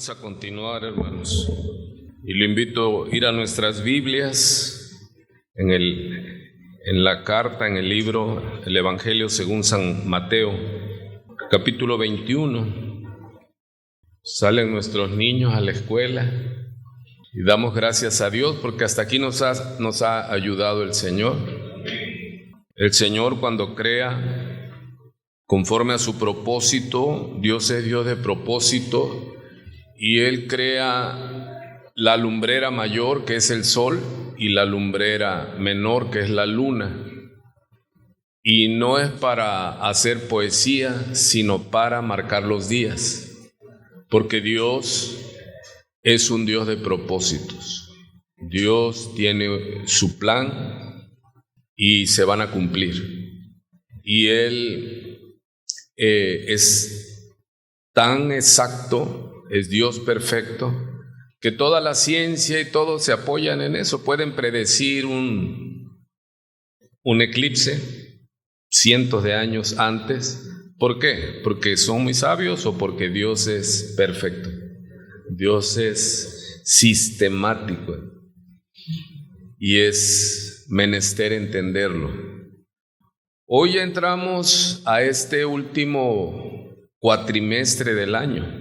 Vamos a continuar, hermanos, y lo invito a ir a nuestras Biblias en la carta, en el libro, el Evangelio según San Mateo, capítulo 21. Salen nuestros niños a la escuela y damos gracias a Dios porque hasta aquí nos ha ayudado el Señor. El Señor, cuando crea conforme a su propósito, Dios es Dios de propósito, y Él crea la lumbrera mayor, que es el sol, y la lumbrera menor, que es la luna. Y no es para hacer poesía, sino para marcar los días, porque Dios es un Dios de propósitos. Dios tiene su plan y se van a cumplir. Y Él es tan exacto, es Dios perfecto, que toda la ciencia y todo se apoyan en eso. Pueden predecir un eclipse cientos de años antes. ¿Por qué? ¿Porque son muy sabios o porque Dios es perfecto? Dios es sistemático y es menester entenderlo. Hoy entramos a este último cuatrimestre del año.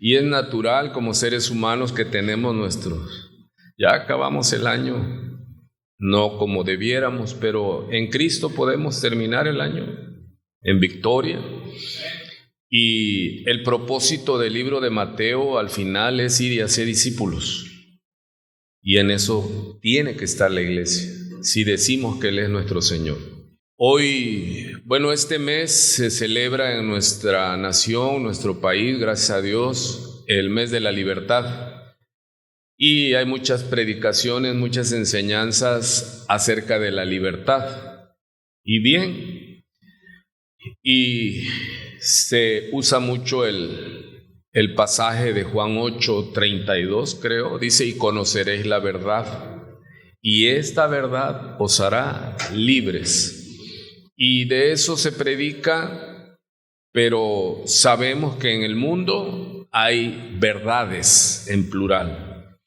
Y es natural como seres humanos que tenemos ya acabamos el año, no como debiéramos, pero en Cristo podemos terminar el año en victoria. Y el propósito del libro de Mateo al final es ir y hacer discípulos. Y en eso tiene que estar la iglesia, si decimos que Él es nuestro Señor. Hoy, este mes se celebra en nuestra nación, nuestro país, gracias a Dios, el mes de la libertad. Y hay muchas predicaciones, muchas enseñanzas acerca de la libertad. Y bien, y se usa mucho el pasaje de Juan 8:32, creo, dice: y conoceréis la verdad, y esta verdad os hará libres. Y de eso se predica, pero sabemos que en el mundo hay verdades en plural.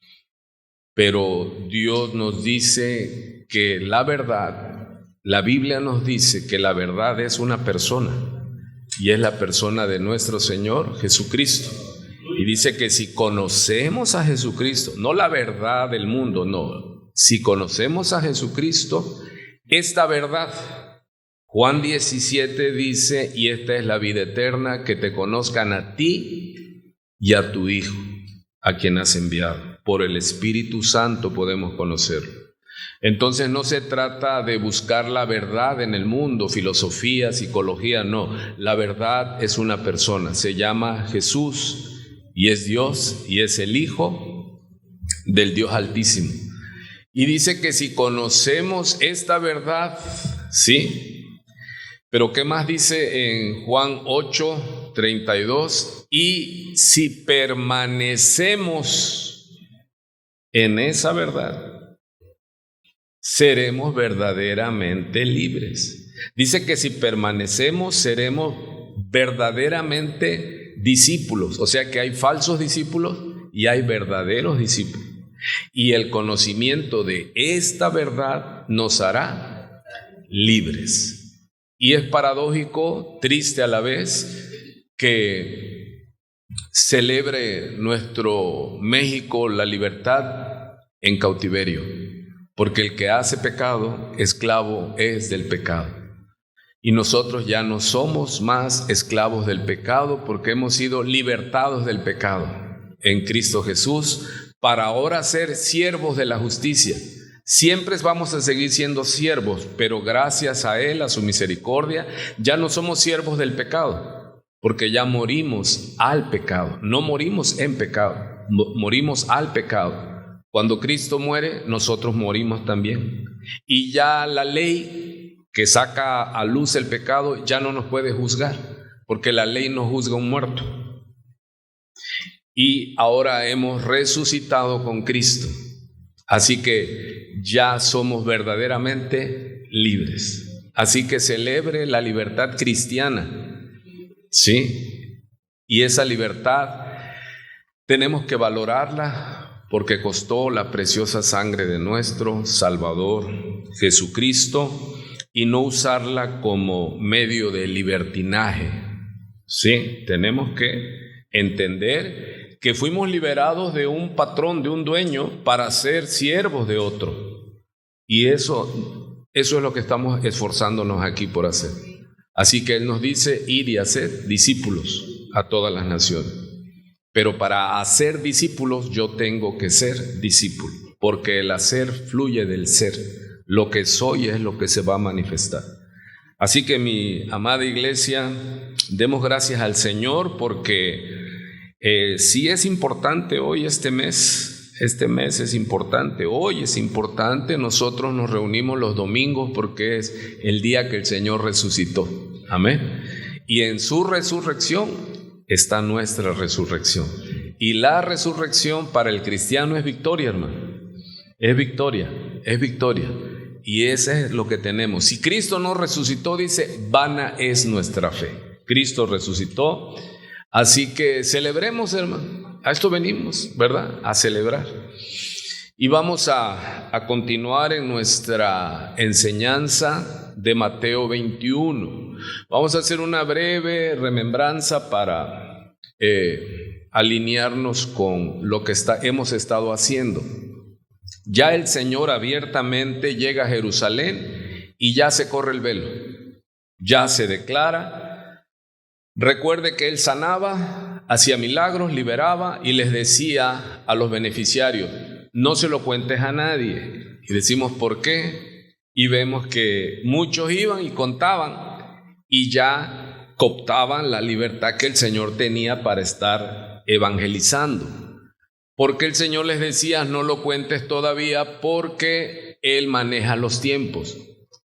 Pero Dios nos dice que la verdad, la Biblia nos dice que la verdad es una persona, y es la persona de nuestro Señor Jesucristo. Y dice que si conocemos a Jesucristo, no la verdad del mundo, no, si conocemos a Jesucristo, esta verdad, Juan 17 dice: y esta es la vida eterna, que te conozcan a ti y a tu Hijo, a quien has enviado. Por el Espíritu Santo podemos conocerlo. Entonces no se trata de buscar la verdad en el mundo, filosofía, psicología, no. La verdad es una persona, se llama Jesús, y es Dios, y es el Hijo del Dios Altísimo. Y dice que si conocemos esta verdad, ¿sí? Pero ¿qué más dice en Juan 8:32? Y si permanecemos en esa verdad, seremos verdaderamente libres. Dice que si permanecemos, seremos verdaderamente discípulos. O sea que hay falsos discípulos y hay verdaderos discípulos. Y el conocimiento de esta verdad nos hará libres. Y es paradójico, triste a la vez, que celebre nuestro México la libertad en cautiverio, porque el que hace pecado, esclavo es del pecado. Y nosotros ya no somos más esclavos del pecado, porque hemos sido libertados del pecado en Cristo Jesús, para ahora ser siervos de la justicia. Siempre vamos a seguir siendo siervos, pero gracias a Él, a su misericordia, ya no somos siervos del pecado, porque ya morimos al pecado. No morimos en pecado, morimos al pecado. Cuando Cristo muere, nosotros morimos también. Y ya la ley que saca a luz el pecado ya no nos puede juzgar, porque la ley no juzga a un muerto. Y ahora hemos resucitado con Cristo. Así que ya somos verdaderamente libres. Así que celebre la libertad cristiana, ¿sí? Y esa libertad Tenemos que valorarla porque costó la preciosa sangre de nuestro Salvador Jesucristo y no usarla como medio de libertinaje. Sí, tenemos que entender que fuimos liberados de un patrón, de un dueño, para ser siervos de otro. Y eso es lo que estamos esforzándonos aquí por hacer. Así que Él nos dice, ir y hacer discípulos a todas las naciones. Pero para hacer discípulos yo tengo que ser discípulo, porque el hacer fluye del ser. Lo que soy es lo que se va a manifestar. Así que mi amada iglesia, demos gracias al Señor porque sí es importante hoy este mes es importante, hoy es importante. Nosotros nos reunimos los domingos porque es el día que el Señor resucitó. Amén. Y en su resurrección está nuestra resurrección. Y la resurrección para el cristiano es victoria, hermano. Es victoria, es victoria. Y eso es lo que tenemos. Si Cristo no resucitó, dice, vana es nuestra fe. Cristo resucitó. Así que celebremos, hermano. A esto venimos, ¿verdad? A celebrar. Y vamos a continuar en nuestra enseñanza de Mateo 21. Vamos a hacer una breve remembranza para alinearnos con lo que hemos estado haciendo. Ya el Señor abiertamente llega a Jerusalén y ya se corre el velo. Ya se declara. Recuerde que Él sanaba, hacía milagros, liberaba y les decía a los beneficiarios, no se lo cuentes a nadie. Y decimos, ¿por qué? Y vemos que muchos iban y contaban y ya cooptaban la libertad que el Señor tenía para estar evangelizando. Porque el Señor les decía, no lo cuentes todavía porque Él maneja los tiempos.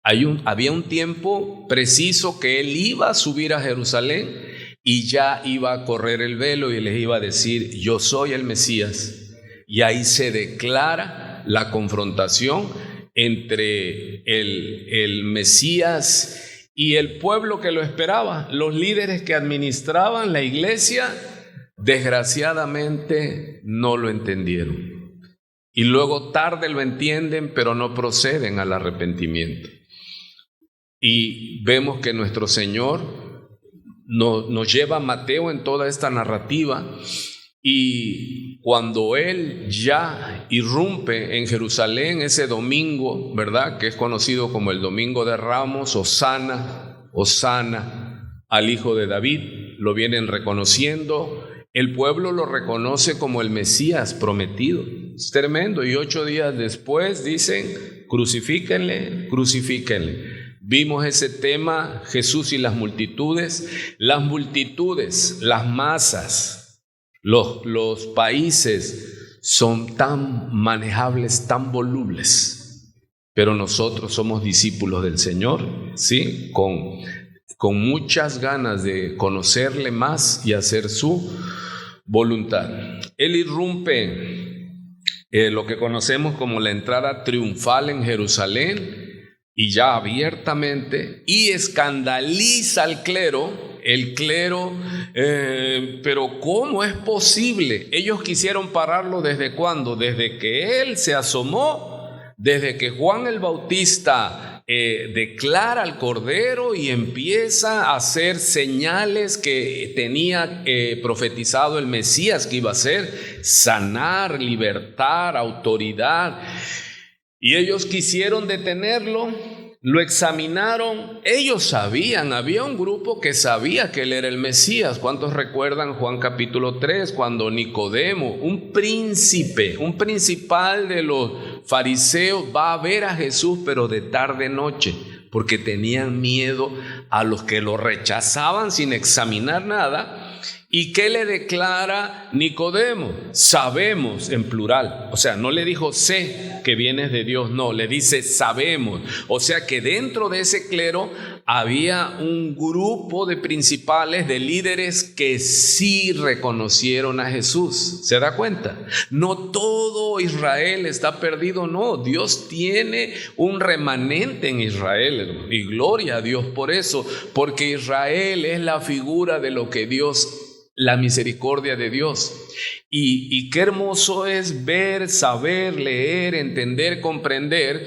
Había un tiempo preciso que Él iba a subir a Jerusalén y ya iba a correr el velo y les iba a decir, yo soy el Mesías. Y ahí se declara la confrontación entre el Mesías y el pueblo que lo esperaba. Los líderes que administraban la iglesia, desgraciadamente, no lo entendieron. Y luego tarde lo entienden, pero no proceden al arrepentimiento. Y vemos que nuestro Señor nos lleva a Mateo en toda esta narrativa. Y cuando Él ya irrumpe en Jerusalén ese domingo, ¿verdad? Que es conocido como el Domingo de Ramos, Hosana, Hosana al Hijo de David, lo vienen reconociendo. El pueblo lo reconoce como el Mesías prometido. Es tremendo. Y 8 días después dicen, crucifíquenle, crucifíquenle. Vimos ese tema, Jesús y las multitudes, las masas, los países son tan manejables, tan volubles, pero nosotros somos discípulos del Señor, ¿sí? Con muchas ganas de conocerle más y hacer su voluntad. Él irrumpe lo que conocemos como la entrada triunfal en Jerusalén, y ya abiertamente, y escandaliza al clero, pero ¿cómo es posible? Ellos quisieron pararlo ¿desde cuándo? Desde que él se asomó, desde que Juan el Bautista declara al Cordero y empieza a hacer señales que tenía profetizado el Mesías que iba a hacer, sanar, libertar, autoridad. Y ellos quisieron detenerlo, lo examinaron, ellos sabían, había un grupo que sabía que él era el Mesías. ¿Cuántos recuerdan Juan capítulo 3, cuando Nicodemo, un principal de los fariseos, va a ver a Jesús, pero de tarde noche, porque tenían miedo a los que lo rechazaban sin examinar nada? ¿Y qué le declara Nicodemo? Sabemos, en plural. O sea, no le dijo sé que vienes de Dios, no, le dice sabemos. O sea que dentro de ese clero había un grupo de principales, de líderes que sí reconocieron a Jesús. ¿Se da cuenta? No todo Israel está perdido, no. Dios tiene un remanente en Israel, hermano. Y gloria a Dios por eso, porque Israel es la figura de lo que Dios la misericordia de Dios. Y qué hermoso es ver, saber, leer, entender, comprender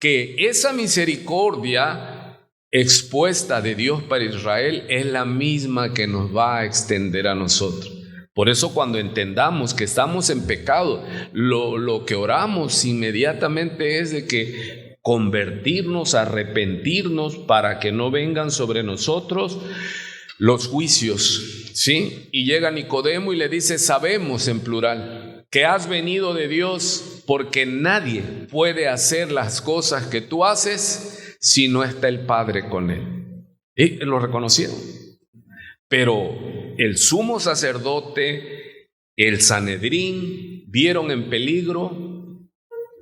que esa misericordia expuesta de Dios para Israel es la misma que nos va a extender a nosotros. Por eso cuando entendamos que estamos en pecado, lo que oramos inmediatamente es de que convertirnos, arrepentirnos para que no vengan sobre nosotros los juicios, ¿sí? Y llega Nicodemo y le dice, sabemos en plural que has venido de Dios, porque nadie puede hacer las cosas que tú haces si no está el Padre con él. Y lo reconocieron. Pero el sumo sacerdote, el Sanedrín, vieron en peligro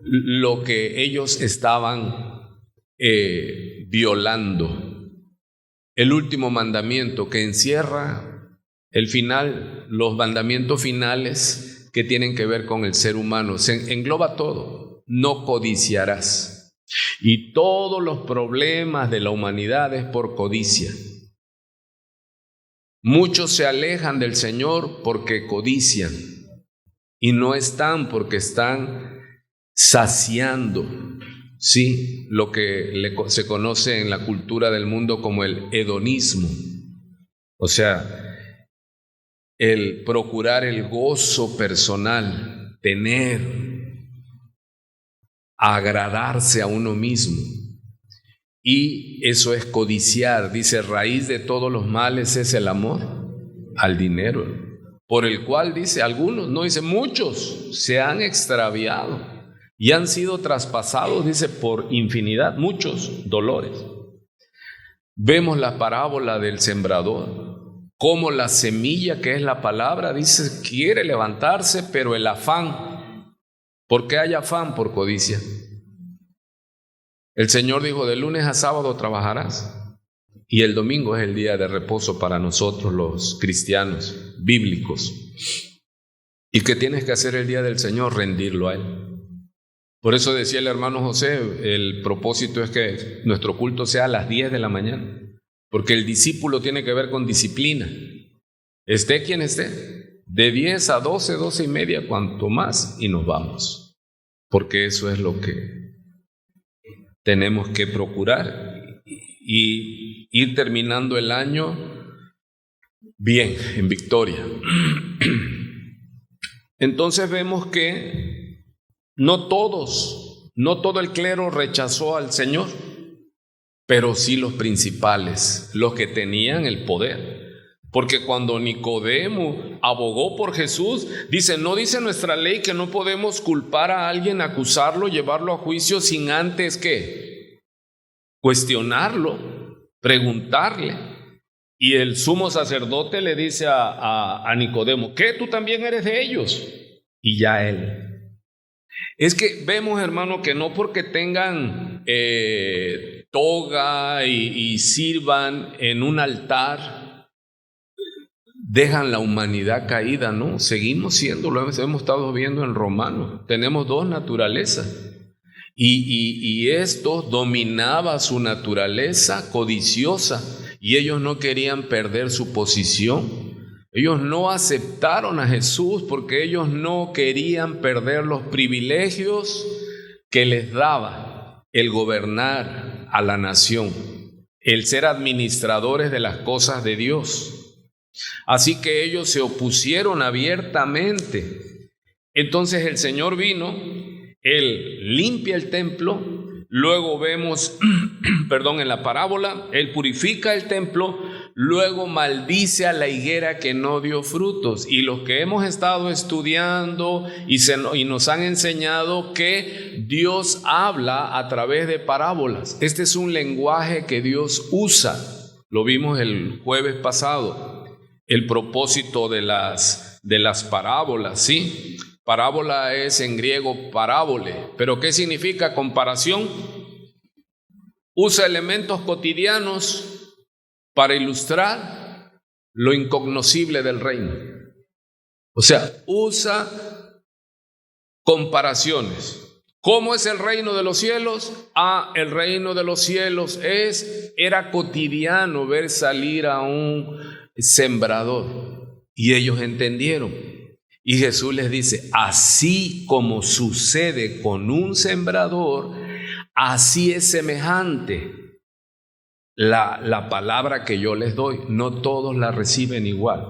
lo que ellos estaban violando. El último mandamiento que encierra el final, los mandamientos finales que tienen que ver con el ser humano, se engloba todo. No codiciarás. Y todos los problemas de la humanidad es por codicia. Muchos se alejan del Señor porque codician y no están porque están saciando, sí, lo que se conoce en la cultura del mundo como el hedonismo, o sea, el procurar el gozo personal, tener, agradarse a uno mismo. Y eso es codiciar. Dice, raíz de todos los males es el amor al dinero, por el cual, dice, algunos, no dice, muchos se han extraviado y han sido traspasados, dice, por infinidad, muchos dolores. Vemos la parábola del sembrador, como la semilla que es la palabra, dice, quiere levantarse, pero el afán, ¿por qué hay afán? Por codicia. El Señor dijo, de lunes a sábado trabajarás, y el domingo es el día de reposo para nosotros los cristianos bíblicos. ¿Y qué tienes que hacer el día del Señor? Rendirlo a Él. Por eso decía el hermano José, el propósito es que nuestro culto sea a las 10 de la mañana, porque el discípulo tiene que ver con disciplina. Esté quien esté, de 10 a 12, 12 y media, cuanto más, y nos vamos, porque eso es lo que tenemos que procurar y ir terminando el año bien, en victoria. Entonces vemos que no todo el clero rechazó al Señor, pero sí los principales, los que tenían el poder. Porque cuando Nicodemo abogó por Jesús, dice, no dice nuestra ley que no podemos culpar a alguien, acusarlo, llevarlo a juicio sin antes ¿qué? Cuestionarlo, preguntarle. Y el sumo sacerdote le dice a Nicodemo, ¿qué? ¿Tú también eres de ellos? Y ya él. Es que vemos, hermano, que no porque tengan toga y sirvan en un altar, dejan la humanidad caída, ¿no? Seguimos siendo, lo hemos estado viendo en Romanos. Tenemos dos naturalezas. Y estos dominaba su naturaleza codiciosa y ellos no querían perder su posición. Ellos no aceptaron a Jesús porque ellos no querían perder los privilegios que les daba el gobernar a la nación, el ser administradores de las cosas de Dios. Así que ellos se opusieron abiertamente. Entonces el Señor vino, Él limpia el templo, luego vemos, en la parábola, Él purifica el templo, luego maldice a la higuera que no dio frutos. Y los que hemos estado estudiando y nos han enseñado que Dios habla a través de parábolas. Este es un lenguaje que Dios usa. Lo vimos el jueves pasado. El propósito de las parábolas, ¿sí? Parábola es en griego parábole, pero ¿qué significa comparación? Usa elementos cotidianos para ilustrar lo incognoscible del reino. O sea, usa comparaciones. ¿Cómo es el reino de los cielos? El reino de los cielos era cotidiano ver salir a un sembrador Y ellos entendieron. Y Jesús les dice, así como sucede con un sembrador, así es semejante la palabra que yo les doy. No todos la reciben igual.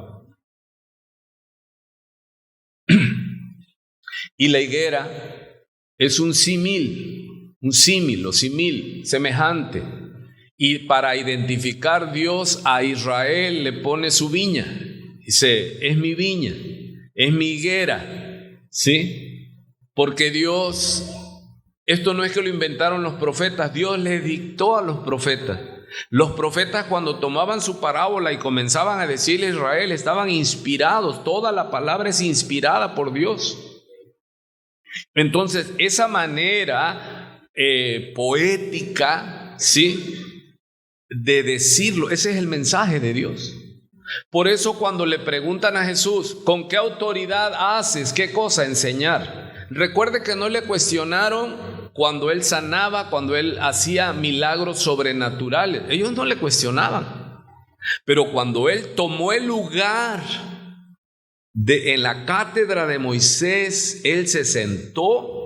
Y la higuera es un símil, semejante. Y para identificar Dios a Israel le pone su viña. Dice, es mi viña, es mi higuera, ¿sí? Porque Dios, esto no es que lo inventaron los profetas, Dios le dictó a los profetas. Los profetas, cuando tomaban su parábola y comenzaban a decirle a Israel, estaban inspirados. Toda la palabra es inspirada por Dios. Entonces, esa manera poética, ¿sí?, de decirlo, ese es el mensaje de Dios. Por eso cuando le preguntan a Jesús, ¿con qué autoridad haces? ¿Qué cosa? Enseñar. Recuerde que no le cuestionaron cuando él sanaba, cuando él hacía milagros sobrenaturales. Ellos no le cuestionaban. Pero cuando él tomó el lugar en la cátedra de Moisés, él se sentó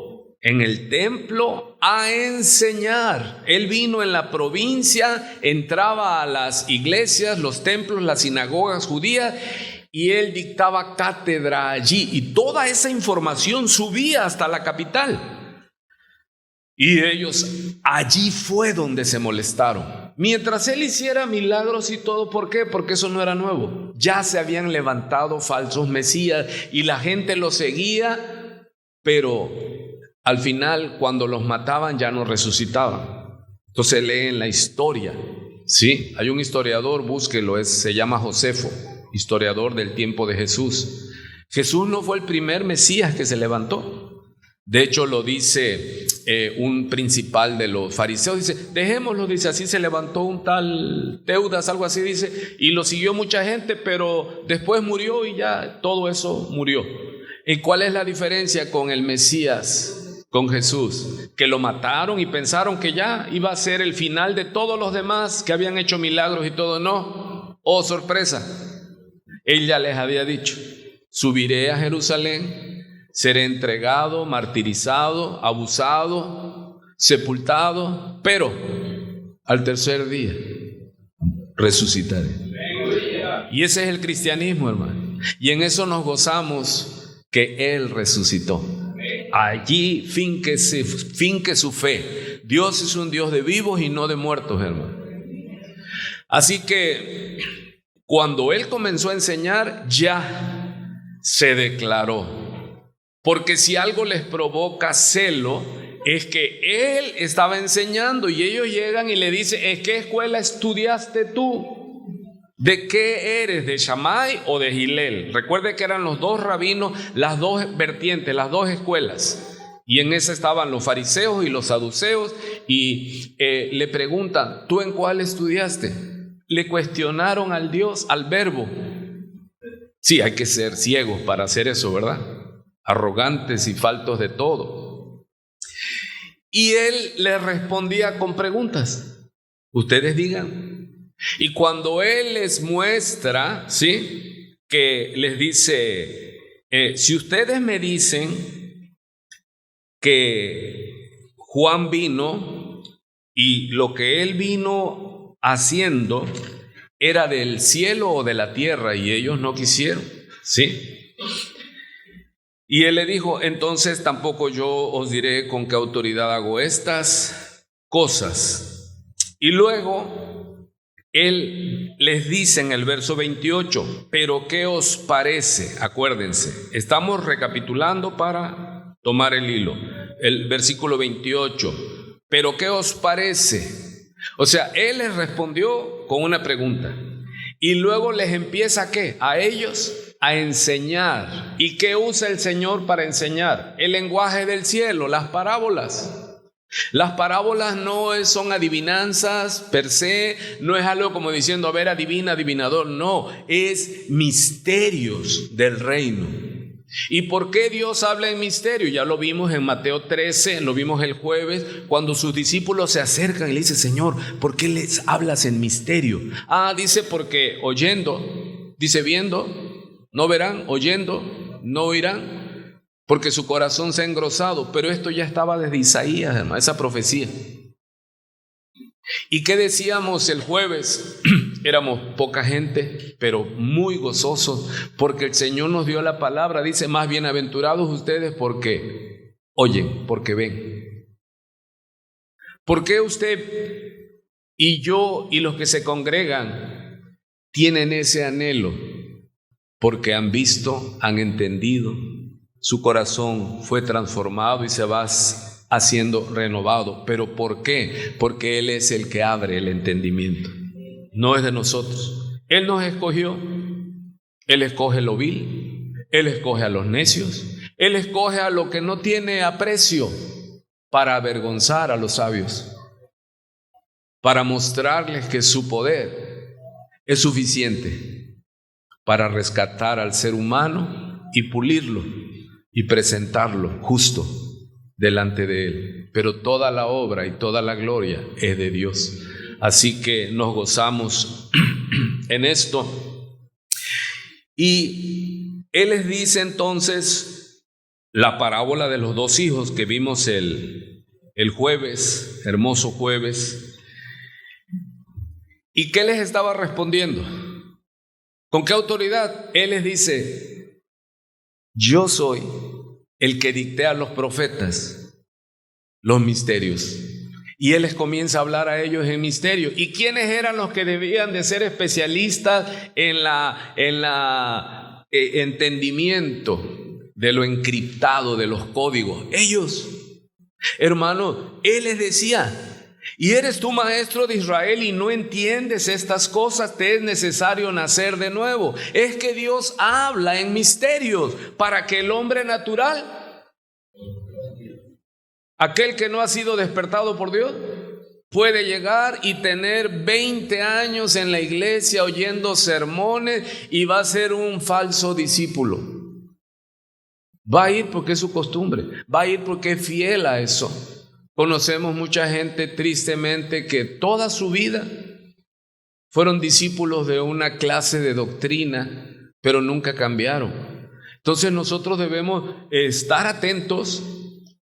en el templo a enseñar. Él vino en la provincia, entraba a las iglesias, los templos, las sinagogas judías, y él dictaba cátedra allí, y toda esa información subía hasta la capital. Y ellos, allí fue donde se molestaron. Mientras él hiciera milagros y todo, ¿por qué? Porque eso no era nuevo. Ya se habían levantado falsos mesías y la gente los seguía, pero al final, cuando los mataban, ya no resucitaban. Entonces leen la historia, ¿sí? Hay un historiador, búsquelo, se llama Josefo, historiador del tiempo de Jesús. Jesús no fue el primer Mesías que se levantó. De hecho, lo dice un principal de los fariseos, dice, dejémoslo, dice, así se levantó un tal Teudas, algo así, dice, y lo siguió mucha gente, pero después murió y ya todo eso murió. ¿Y cuál es la diferencia con el Mesías, con Jesús? Que lo mataron y pensaron que ya iba a ser el final de todos los demás que habían hecho milagros y todo. No, oh sorpresa, él ya les había dicho, subiré a Jerusalén, seré entregado, martirizado, abusado, sepultado, pero al tercer día resucitaré. Y ese es el cristianismo, hermano. Y en eso nos gozamos, que Él resucitó. Allí finque su fe. Dios es un Dios de vivos y no de muertos, hermano. Así que cuando Él comenzó a enseñar, ya se declaró. Porque si algo les provoca celo, es que él estaba enseñando y ellos llegan y le dicen, ¿en qué escuela estudiaste tú? ¿De qué eres? ¿De Shammai o de Hillel? Recuerde que eran los dos rabinos, las dos vertientes, las dos escuelas. Y en esa estaban los fariseos y los saduceos y le preguntan, ¿tú en cuál estudiaste? Le cuestionaron al Dios, al verbo. Sí, hay que ser ciegos para hacer eso, ¿verdad? Arrogantes y faltos de todo. Y él les respondía con preguntas. Ustedes digan. Y cuando él les muestra, ¿sí?, que les dice, si ustedes me dicen que Juan vino y lo que él vino haciendo era del cielo o de la tierra, y ellos no quisieron, ¿sí? Y él le dijo, entonces tampoco yo os diré con qué autoridad hago estas cosas. Y luego él les dice en el verso 28, pero ¿qué os parece? Acuérdense, estamos recapitulando para tomar el hilo. El versículo 28, pero ¿qué os parece? O sea, él les respondió con una pregunta y luego les empieza ¿qué? A ellos a enseñar. ¿Y qué usa el Señor para enseñar? El lenguaje del cielo, las parábolas. Las parábolas no son adivinanzas per se, no es algo como diciendo, a ver, adivina, adivinador, no, es misterios del reino. ¿Y por qué Dios habla en misterio? Ya lo vimos en Mateo 13, lo vimos el jueves, cuando sus discípulos se acercan y le dicen, Señor, ¿por qué les hablas en misterio? Dice, porque oyendo, dice, viendo, No verán, oyendo, no oirán, porque su corazón se ha engrosado. Pero esto ya estaba desde Isaías, hermano, esa profecía. ¿Y qué decíamos el jueves? Éramos poca gente, pero muy gozosos, porque el Señor nos dio la palabra. Dice, más bienaventurados ustedes porque oyen, porque ven. ¿Por qué usted y yo y los que se congregan tienen ese anhelo? Porque han visto, han entendido, su corazón fue transformado y se va haciendo renovado. ¿Pero por qué? Porque Él es el que abre el entendimiento. No es de nosotros. Él nos escogió. Él escoge lo vil. Él escoge a los necios. Él escoge a lo que no tiene aprecio para avergonzar a los sabios, para mostrarles que su poder es suficiente para rescatar al ser humano y pulirlo y presentarlo justo delante de Él. Pero toda la obra y toda la gloria es de Dios. Así que nos gozamos en esto. Y Él les dice entonces la parábola de los dos hijos que vimos el jueves, hermoso jueves. ¿Y qué les estaba respondiendo? ¿Con qué autoridad? Él les dice, yo soy el que dicté a los profetas los misterios. Y Él les comienza a hablar a ellos en misterio. ¿Y quiénes eran los que debían de ser especialistas en entendimiento de lo encriptado, de los códigos? Ellos. Hermano, Él les decía, y eres tú maestro de Israel y no entiendes estas cosas, te es necesario nacer de nuevo. Es que Dios habla en misterios para que el hombre natural, aquel que no ha sido despertado por Dios, puede llegar y tener 20 años en la iglesia oyendo sermones y va a ser un falso discípulo. Va a ir porque es su costumbre, va a ir porque es fiel a eso. Conocemos mucha gente tristemente que toda su vida fueron discípulos de una clase de doctrina, pero nunca cambiaron. Entonces nosotros debemos estar atentos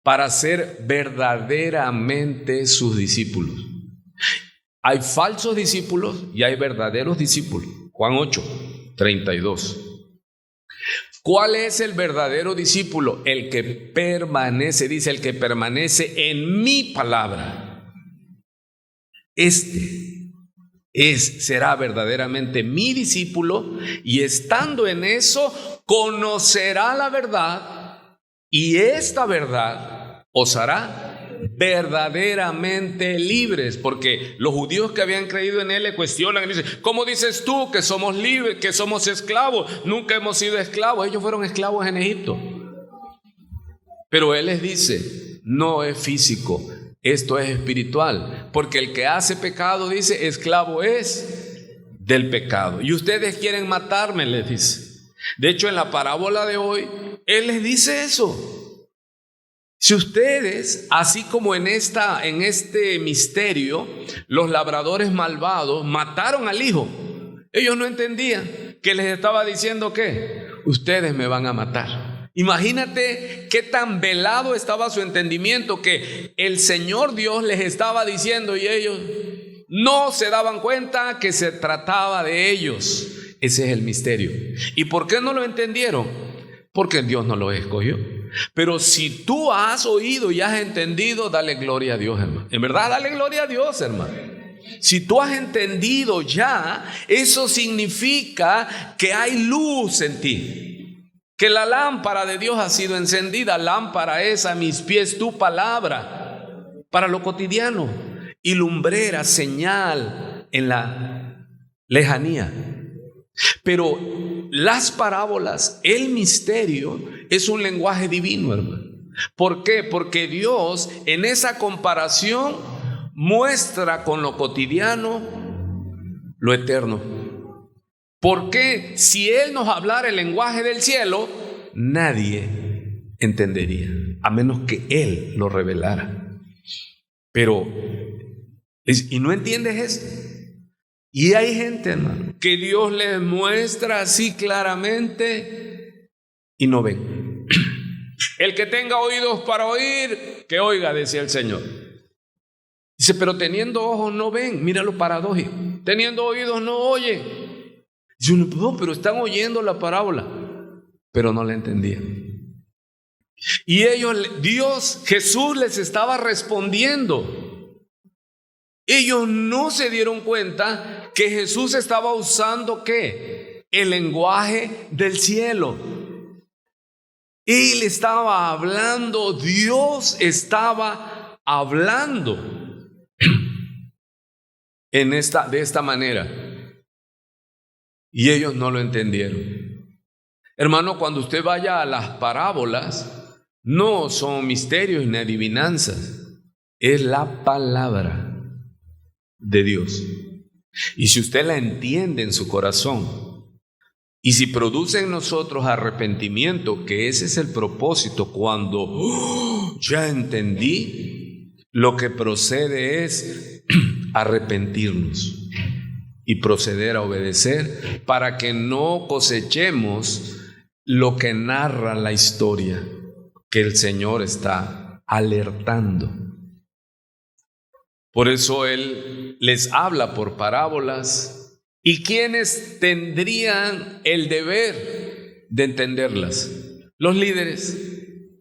para ser verdaderamente sus discípulos. Hay falsos discípulos y hay verdaderos discípulos. Juan 8:32. ¿Cuál es el verdadero discípulo? El que permanece, dice, el que permanece en mi palabra. Será verdaderamente mi discípulo, y estando en eso conocerá la verdad, y esta verdad os hará verdaderamente libres. Porque los judíos que habían creído en Él le cuestionan y dicen, ¿cómo dices tú que somos libres, que somos esclavos? Nunca hemos sido esclavos. Ellos fueron esclavos en Egipto. Pero Él les dice, no es físico, esto es espiritual. Porque el que hace pecado, dice, esclavo es del pecado. Y ustedes quieren matarme, les dice. De hecho, en la parábola de hoy, Él les dice eso. Si ustedes, así como en este misterio, los labradores malvados mataron al hijo, ellos no entendían que les estaba diciendo que ustedes me van a matar. Imagínate qué tan velado estaba su entendimiento, que el Señor Dios les estaba diciendo y ellos no se daban cuenta que se trataba de ellos. Ese es el misterio. ¿Y por qué no lo entendieron? Porque Dios no los escogió. Pero si tú has oído y has entendido, dale gloria a Dios, hermano. En verdad, dale gloria a Dios, hermano. Si tú has entendido ya, eso significa que hay luz en ti, que la lámpara de Dios ha sido encendida. Lámpara es a mis pies tu palabra, para lo cotidiano, y lumbrera, señal en la lejanía. Pero las parábolas, el misterio, es un lenguaje divino, hermano. ¿Por qué? Porque Dios en esa comparación muestra con lo cotidiano lo eterno. Porque si Él nos hablara el lenguaje del cielo, nadie entendería, a menos que Él lo revelara. Pero, ¿y no entiendes esto? Y hay gente, hermano, que Dios les muestra así claramente y no ven. El que tenga oídos para oír, que oiga, decía el Señor. Dice, pero teniendo ojos no ven. Mira lo paradójico. Teniendo oídos no oyen. Dice uno, no, pero están oyendo la parábola. Pero no la entendían. Y Jesús les estaba respondiendo. Ellos no se dieron cuenta que Jesús estaba usando ¿qué? El lenguaje del cielo. Él estaba hablando, Dios estaba hablando de esta manera. Y ellos no lo entendieron. Hermano, cuando usted vaya a las parábolas, no son misterios ni adivinanzas, es la palabra de Dios. Y si usted la entiende en su corazón, y si produce en nosotros arrepentimiento, que ese es el propósito, cuando ya entendí, lo que procede es arrepentirnos y proceder a obedecer para que no cosechemos lo que narra la historia, que el Señor está alertando. Por eso Él les habla por parábolas. ¿Y quiénes tendrían el deber de entenderlas? Los líderes.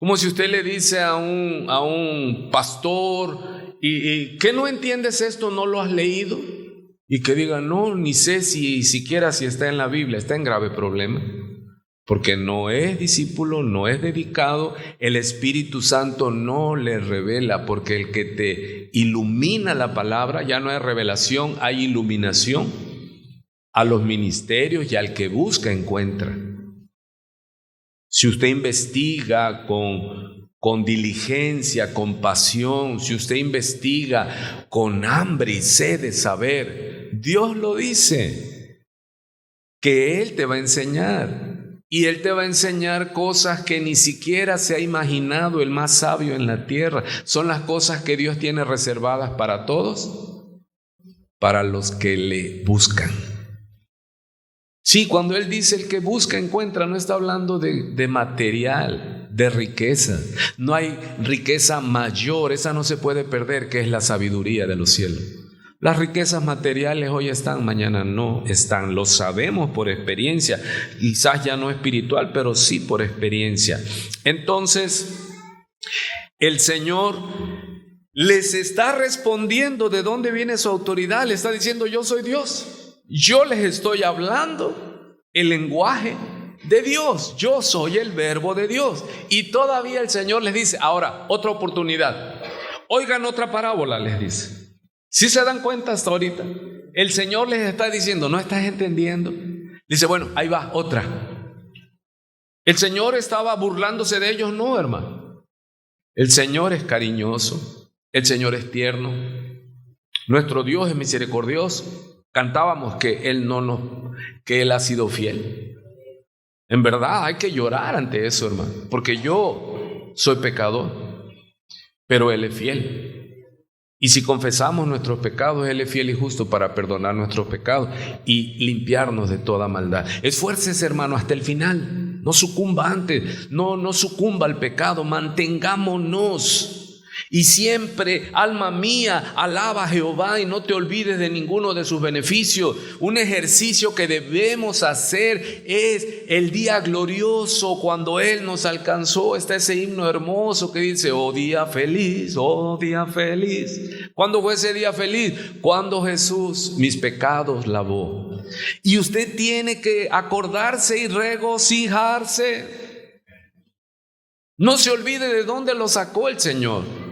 Como si usted le dice a un pastor, ¿y qué no entiendes esto? ¿No lo has leído? Y que diga, no, ni sé siquiera si está en la Biblia. Está en grave problema. Porque no es discípulo, no es dedicado, el Espíritu Santo no le revela, porque el que te ilumina la palabra, ya no hay revelación, hay iluminación. A los ministerios y al que busca encuentra. Si usted investiga con diligencia, con pasión, si usted investiga con hambre y sed de saber, Dios lo dice, que Él te va a enseñar. Y Él te va a enseñar cosas que ni siquiera se ha imaginado el más sabio en la tierra. Son las cosas que Dios tiene reservadas para todos, para los que le buscan. Sí, cuando Él dice el que busca encuentra, no está hablando de material, de riqueza. No hay riqueza mayor, esa no se puede perder, que es la sabiduría de los cielos. Las riquezas materiales hoy están, mañana no están. Lo sabemos por experiencia, quizás ya no espiritual, pero sí por experiencia. Entonces, el Señor les está respondiendo de dónde viene su autoridad. Le está diciendo, yo soy Dios. Yo les estoy hablando el lenguaje de Dios. Yo soy el verbo de Dios. Y todavía el Señor les dice, ahora, otra oportunidad. Oigan otra parábola, les dice. Si se dan cuenta hasta ahorita, el Señor les está diciendo, ¿no estás entendiendo? Dice, bueno, ahí va, otra. ¿El Señor estaba burlándose de ellos? No, hermano. El Señor es cariñoso, el Señor es tierno, nuestro Dios es misericordioso. Cantábamos que Él ha sido fiel. En verdad hay que llorar ante eso, hermano, porque yo soy pecador, pero Él es fiel. Y si confesamos nuestros pecados, Él es fiel y justo para perdonar nuestros pecados y limpiarnos de toda maldad. Esfuércese, hermano, hasta el final. No sucumba antes, no sucumba al pecado, mantengámonos. Y siempre, alma mía, alaba a Jehová y no te olvides de ninguno de sus beneficios. Un ejercicio que debemos hacer es el día glorioso cuando Él nos alcanzó. Está ese himno hermoso que dice, oh día feliz, oh día feliz. ¿Cuándo fue ese día feliz? Cuando Jesús mis pecados lavó. Y usted tiene que acordarse y regocijarse. No se olvide de dónde lo sacó el Señor.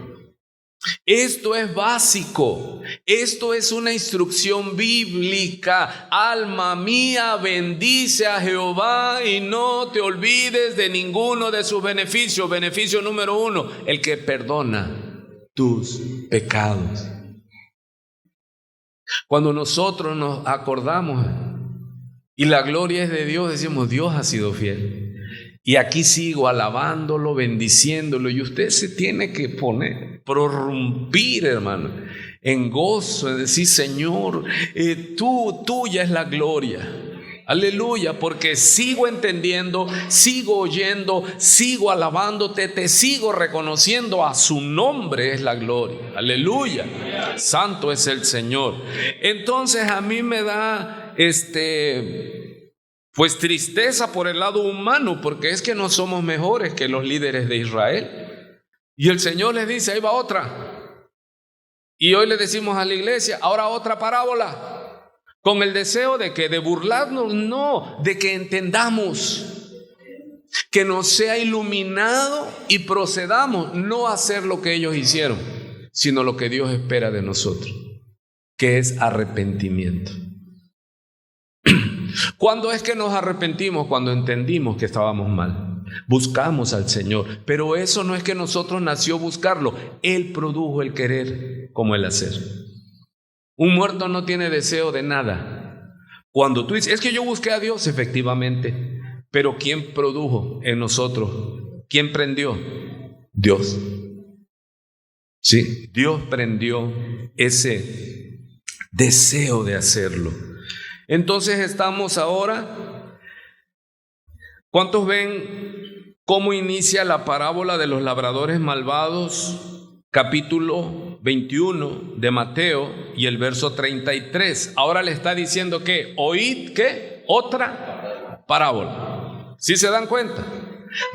Esto es básico, esto es una instrucción bíblica. Alma mía, bendice a Jehová y no te olvides de ninguno de sus beneficios. Beneficio número 1, el que perdona tus pecados. Cuando nosotros nos acordamos y la gloria es de Dios, decimos, Dios ha sido fiel. Y aquí sigo alabándolo, bendiciéndolo, y usted se tiene que prorrumpir, hermano, en gozo, en decir, Señor, tuya es la gloria. Aleluya, porque sigo entendiendo, sigo oyendo, sigo alabándote, te sigo reconociendo, a su nombre es la gloria. Aleluya, santo es el Señor. Entonces a mí me da pues tristeza por el lado humano, porque es que no somos mejores que los líderes de Israel. Y el Señor les dice, ahí va otra. Y hoy le decimos a la iglesia, ahora otra parábola. Con el deseo de que de burlarnos, no, de que entendamos, que nos sea iluminado y procedamos no a hacer lo que ellos hicieron, sino lo que Dios espera de nosotros, que es arrepentimiento. ¿Cuándo es que nos arrepentimos? Cuando entendimos que estábamos mal. Buscamos al Señor, pero eso no es que nosotros nació buscarlo, Él produjo el querer como el hacer. Un muerto no tiene deseo de nada. Cuando tú dices, es que yo busqué a Dios, efectivamente, pero ¿quién produjo en nosotros? ¿Quién prendió? Dios. Sí, Dios prendió ese deseo de hacerlo. Entonces estamos ahora, ¿cuántos ven cómo inicia la parábola de los labradores malvados? Capítulo 21 de Mateo y el verso 33. Ahora le está diciendo que oíd, ¿qué? Otra parábola. ¿Sí se dan cuenta?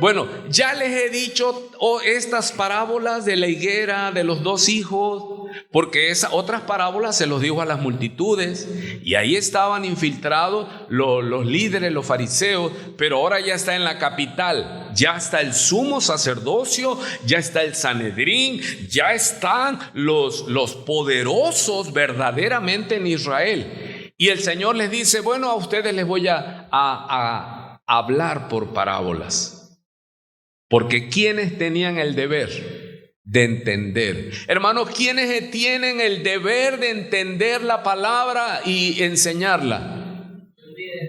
Bueno, ya les he dicho estas parábolas de la higuera, de los dos hijos, porque esas otras parábolas se los dijo a las multitudes y ahí estaban infiltrados los líderes, los fariseos, pero ahora ya está en la capital, ya está el sumo sacerdocio, ya está el Sanedrín, ya están los poderosos verdaderamente en Israel. Y el Señor les dice, bueno, a ustedes les voy a hablar por parábolas. Porque ¿quiénes tenían el deber de entender? Hermanos, ¿quiénes tienen el deber de entender la palabra y enseñarla?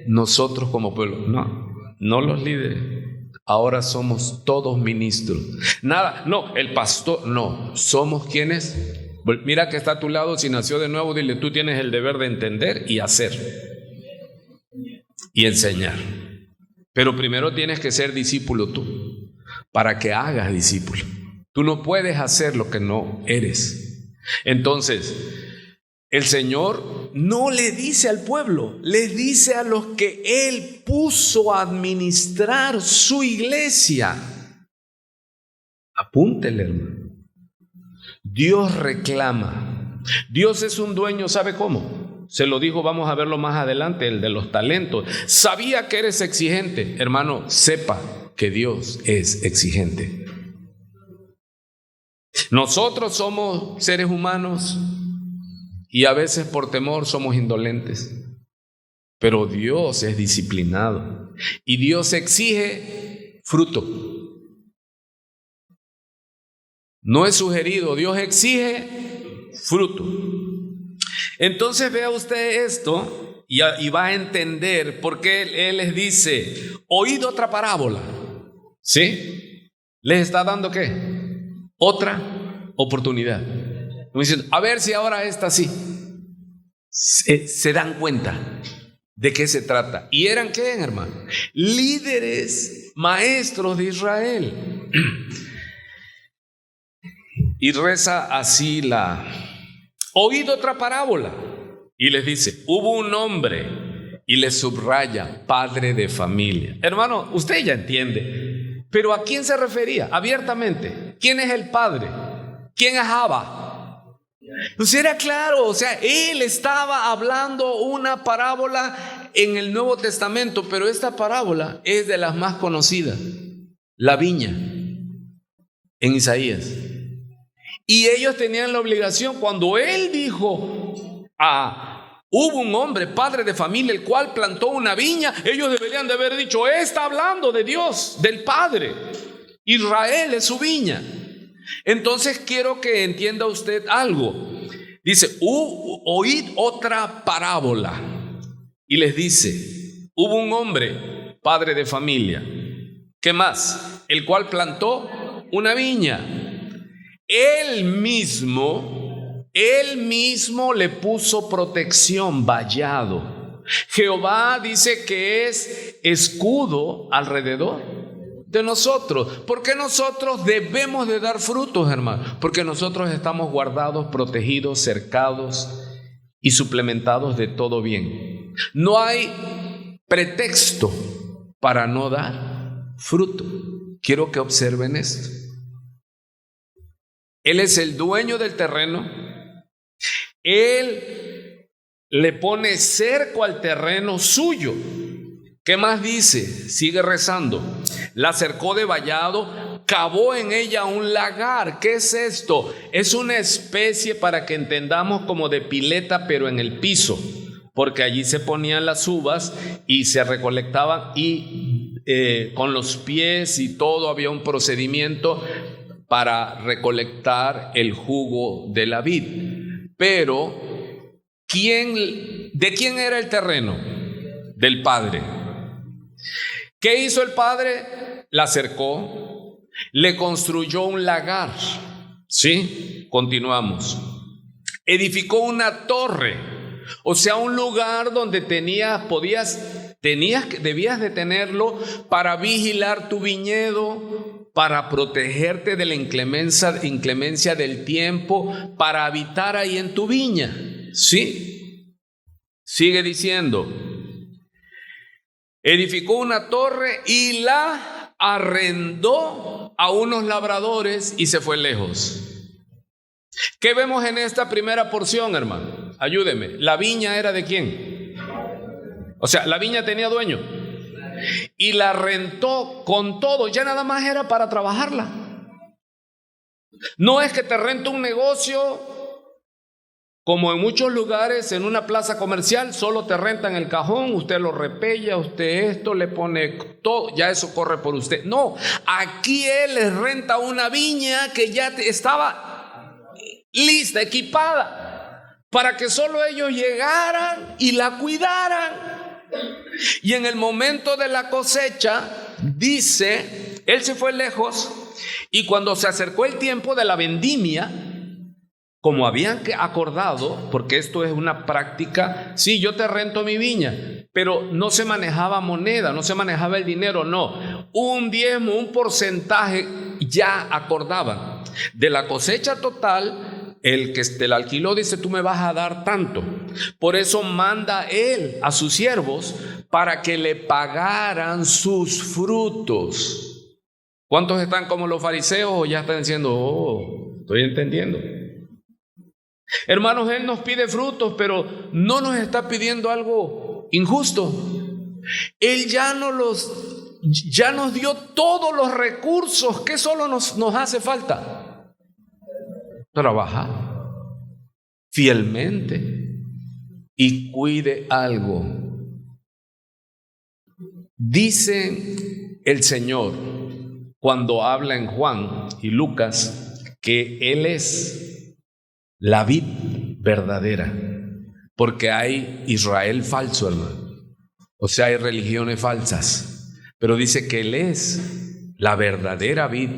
Nosotros como pueblo. No los líderes. Ahora somos todos ministros. Nada, no, el pastor, no. Somos quienes. Mira que está a tu lado, si nació de nuevo, dile, tú tienes el deber de entender y hacer. Y enseñar. Pero primero tienes que ser discípulo tú, para que hagas discípulo. Tú no puedes hacer lo que no eres. Entonces, el Señor no le dice al pueblo, les dice a los que Él puso a administrar su iglesia. Apúntele, hermano. Dios reclama. Dios es un dueño, ¿sabe cómo? Se lo dijo, vamos a verlo más adelante, el de los talentos. Sabía que eres exigente. Hermano, sepa que Dios es exigente. Nosotros somos seres humanos y a veces por temor somos indolentes, pero Dios es disciplinado y Dios exige fruto. No es sugerido, Dios exige fruto. Entonces vea usted esto y va a entender por qué Él les dice, oíd otra parábola. ¿Sí? ¿Les está dando qué? Otra oportunidad. Diciendo, a ver si ahora esta sí. Se dan cuenta de qué se trata. ¿Y eran qué, hermano? Líderes, maestros de Israel. Y reza así oíd otra parábola. Y les dice, hubo un hombre, y le subraya, padre de familia. Hermano, usted ya entiende. Pero ¿a quién se refería? Abiertamente. ¿Quién es el padre? ¿Quién es Abba? Pues era claro, o sea, él estaba hablando una parábola en el Nuevo Testamento, pero esta parábola es de las más conocidas. La viña, en Isaías. Y ellos tenían la obligación, cuando él dijo, hubo un hombre, padre de familia, el cual plantó una viña, ellos deberían de haber dicho, está hablando de Dios, del Padre. Israel es su viña. Entonces quiero que entienda usted algo. Dice, oíd otra parábola. Y les dice, hubo un hombre, padre de familia. ¿Qué más? El cual plantó una viña. Él mismo Él mismo le puso protección, vallado. Jehová dice que es escudo alrededor de nosotros. ¿Por qué nosotros debemos de dar frutos, hermano? Porque nosotros estamos guardados, protegidos, cercados y suplementados de todo bien. No hay pretexto para no dar fruto. Quiero que observen esto. Él es el dueño del terreno. Él le pone cerco al terreno suyo. ¿Qué más dice? Sigue rezando. La cercó de vallado, cavó en ella un lagar. ¿Qué es esto? Es una especie, para que entendamos, como de pileta, pero en el piso, porque allí se ponían las uvas y se recolectaban, y con los pies y todo había un procedimiento para recolectar el jugo de la vid. Pero ¿de quién era el terreno? Del padre. ¿Qué hizo el padre? La cercó, le construyó un lagar. ¿Sí? Continuamos. Edificó una torre, o sea, un lugar donde debías de tenerlo para vigilar tu viñedo, para protegerte de la inclemencia del tiempo, para habitar ahí en tu viña. ¿Sí? Sigue diciendo. Edificó una torre y la arrendó a unos labradores y se fue lejos. ¿Qué vemos en esta primera porción, hermano? Ayúdeme. ¿La viña era de quién? O sea, la viña tenía dueño. Y la rentó con todo. Ya nada más era para trabajarla. No es que te rento un negocio, como en muchos lugares, en una plaza comercial, solo te rentan el cajón, usted lo repella, usted esto, le pone todo, ya eso corre por usted. No, aquí él les renta una viña que ya estaba lista, equipada, para que solo ellos llegaran y la cuidaran. Y en el momento de la cosecha, dice, él se fue lejos, y cuando se acercó el tiempo de la vendimia, como habían acordado, porque esto es una práctica, sí, yo te rento mi viña, pero no se manejaba moneda, no se manejaba el dinero, no, un diezmo, un porcentaje ya acordaban. De la cosecha total, el que te la alquiló dice, tú me vas a dar tanto. Por eso manda él a sus siervos para que le pagaran sus frutos. ¿Cuántos están como los fariseos o ya están diciendo, estoy entendiendo? Hermanos, Él nos pide frutos, pero no nos está pidiendo algo injusto. Él ya nos dio todos los recursos. ¿Qué solo nos hace falta? Trabajar fielmente y cuide algo. Dice el Señor, cuando habla en Juan y Lucas, que Él es la vid verdadera, porque hay Israel falso, hermano. O sea, hay religiones falsas, pero dice que Él es la verdadera vid,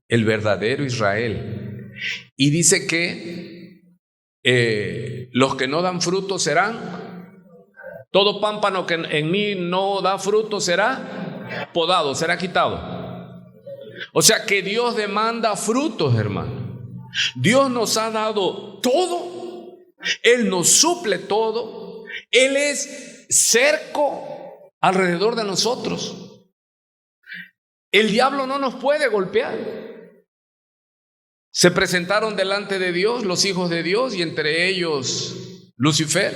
el verdadero Israel. Y dice que los que no dan fruto serán, todo pámpano que en mí no da fruto será podado, será quitado. O sea que Dios demanda frutos, hermano. Dios nos ha dado todo, Él nos suple todo, Él es cerco alrededor de nosotros. El diablo no nos puede golpear. Se presentaron delante de Dios los hijos de Dios, y entre ellos Lucifer,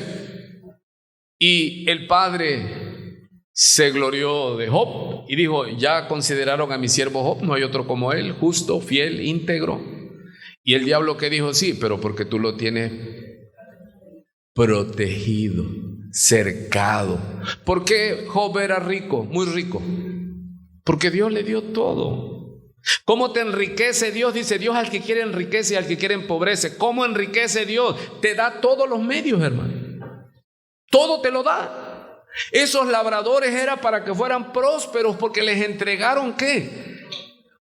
y el Padre se glorió de Job y dijo, ya consideraron a mi siervo Job, no hay otro como él, justo, fiel, íntegro. Y el diablo que dijo, sí, pero porque tú lo tienes protegido, cercado. ¿Por qué Job era rico, muy rico? Porque Dios le dio todo. ¿Cómo te enriquece Dios? Dice Dios, al que quiere enriquece y al que quiere empobrece. ¿Cómo enriquece Dios? Te da todos los medios, hermano. Todo te lo da. Esos labradores era para que fueran prósperos, porque les entregaron ¿qué?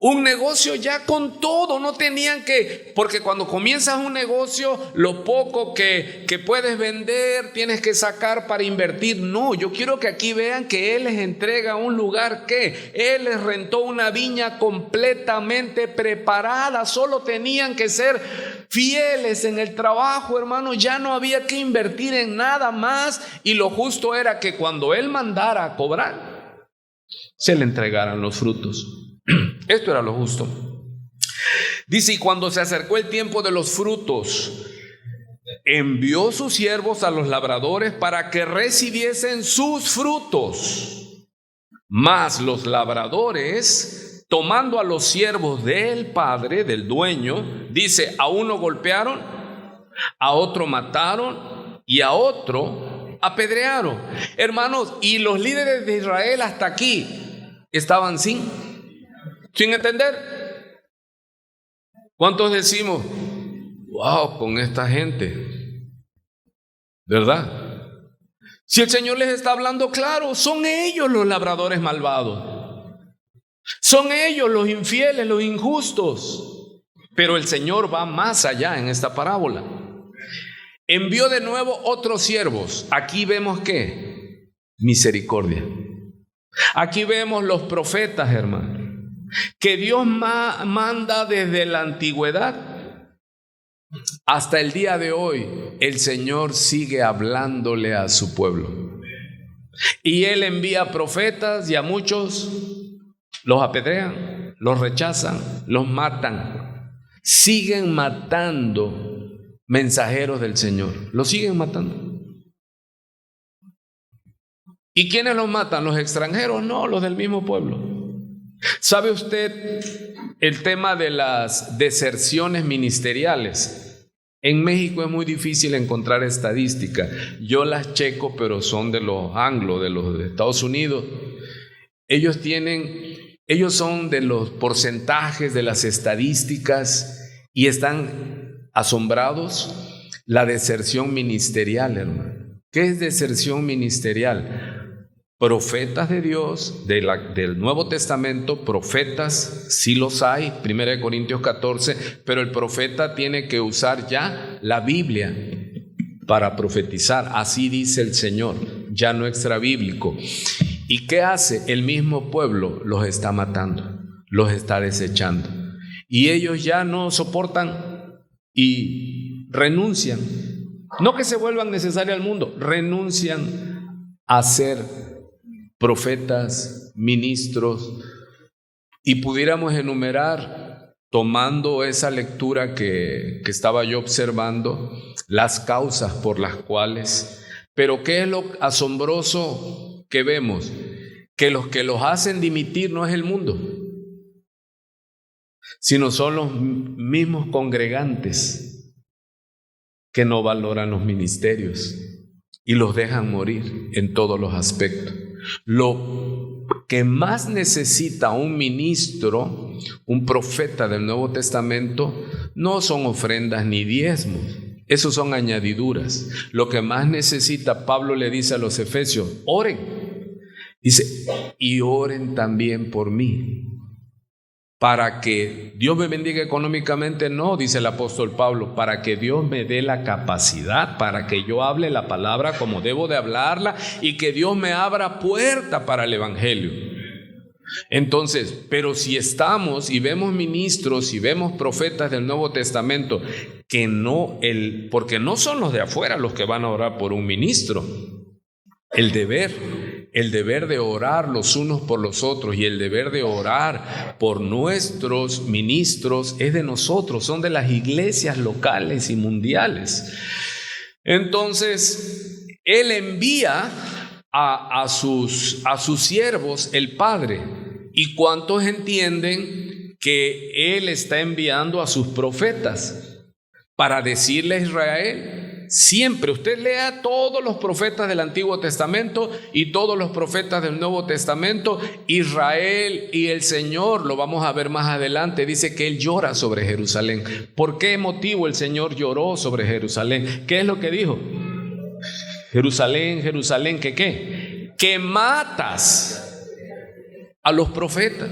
Un negocio ya con todo, no tenían que, porque cuando comienzas un negocio, lo poco que puedes vender, tienes que sacar para invertir. No, yo quiero que aquí vean que Él les entrega un lugar que Él les rentó una viña completamente preparada, solo tenían que ser fieles en el trabajo, hermano, ya no había que invertir en nada más y lo justo era que cuando Él mandara a cobrar, se le entregaran los frutos. Esto era lo justo. Dice, y cuando se acercó el tiempo de los frutos, envió sus siervos a los labradores para que recibiesen sus frutos. Mas los labradores, tomando a los siervos del padre, del dueño, dice, a uno golpearon, a otro mataron y a otro apedrearon. Hermanos, y los líderes de Israel hasta aquí estaban sin entender. ¿Cuántos decimos, wow, con esta gente? ¿Verdad? Si el Señor les está hablando claro, son ellos los labradores malvados. Son ellos los infieles, los injustos. Pero el Señor va más allá en esta parábola. Envió de nuevo otros siervos. Aquí vemos ¿qué? Misericordia. Aquí vemos los profetas, hermanos, que Dios manda desde la antigüedad hasta el día de hoy. El Señor sigue hablándole a su pueblo. Y Él envía profetas y a muchos los apedrean, los rechazan, los matan. Siguen matando mensajeros del Señor. Los siguen matando. ¿Y quiénes los matan? ¿Los extranjeros? No, los del mismo pueblo. ¿Sabe usted el tema de las deserciones ministeriales? En México es muy difícil encontrar estadísticas. Yo las checo, pero son de los anglos, de los de Estados Unidos. Ellos son de los porcentajes de las estadísticas y están asombrados. La deserción ministerial, hermano. ¿Qué es deserción ministerial? Profetas de Dios, del Nuevo Testamento, profetas, sí los hay, 1 Corintios 14, pero el profeta tiene que usar ya la Biblia para profetizar, así dice el Señor, ya no extrabíblico. ¿Y qué hace? El mismo pueblo los está matando, los está desechando, y ellos ya no soportan y renuncian, no que se vuelvan necesarios al mundo, renuncian a ser profetas, ministros, y pudiéramos enumerar, tomando esa lectura que estaba yo observando, las causas por las cuales. Pero ¿qué es lo asombroso que vemos? Que los que los hacen dimitir no es el mundo, sino son los mismos congregantes que no valoran los ministerios y los dejan morir en todos los aspectos. Lo que más necesita un ministro, un profeta del Nuevo Testamento, no son ofrendas ni diezmos, esos son añadiduras. Lo que más necesita, Pablo le dice a los efesios, oren. Dice, y oren también por mí, para que Dios me bendiga económicamente. No, dice el apóstol Pablo, para que Dios me dé la capacidad, para que yo hable la palabra como debo de hablarla y que Dios me abra puerta para el evangelio. Entonces, pero si estamos y vemos ministros y vemos profetas del Nuevo Testamento que no, porque no son los de afuera los que van a orar por un ministro. El deber de orar los unos por los otros y el deber de orar por nuestros ministros es de nosotros, son de las iglesias locales y mundiales. Entonces, Él envía a sus siervos, el Padre. ¿Y cuántos entienden que Él está enviando a sus profetas para decirle a Israel? Siempre usted lea todos los profetas del Antiguo Testamento y todos los profetas del Nuevo Testamento. Israel y el Señor, lo vamos a ver más adelante, dice que Él llora sobre Jerusalén. ¿Por qué motivo el Señor lloró sobre Jerusalén? ¿Qué es lo que dijo? Jerusalén, Jerusalén, ¿que qué? Que matas a los profetas.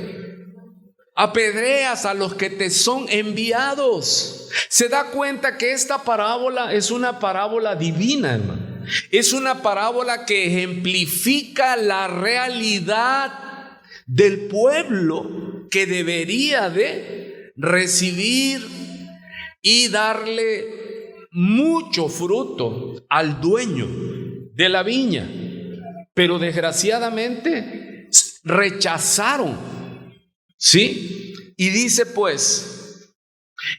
apedreas a los que te son enviados. Se da cuenta que esta parábola es una parábola divina, hermano. Es una parábola que ejemplifica la realidad del pueblo que debería de recibir y darle mucho fruto al dueño de la viña. Pero desgraciadamente rechazaron, ¿sí? Y dice pues,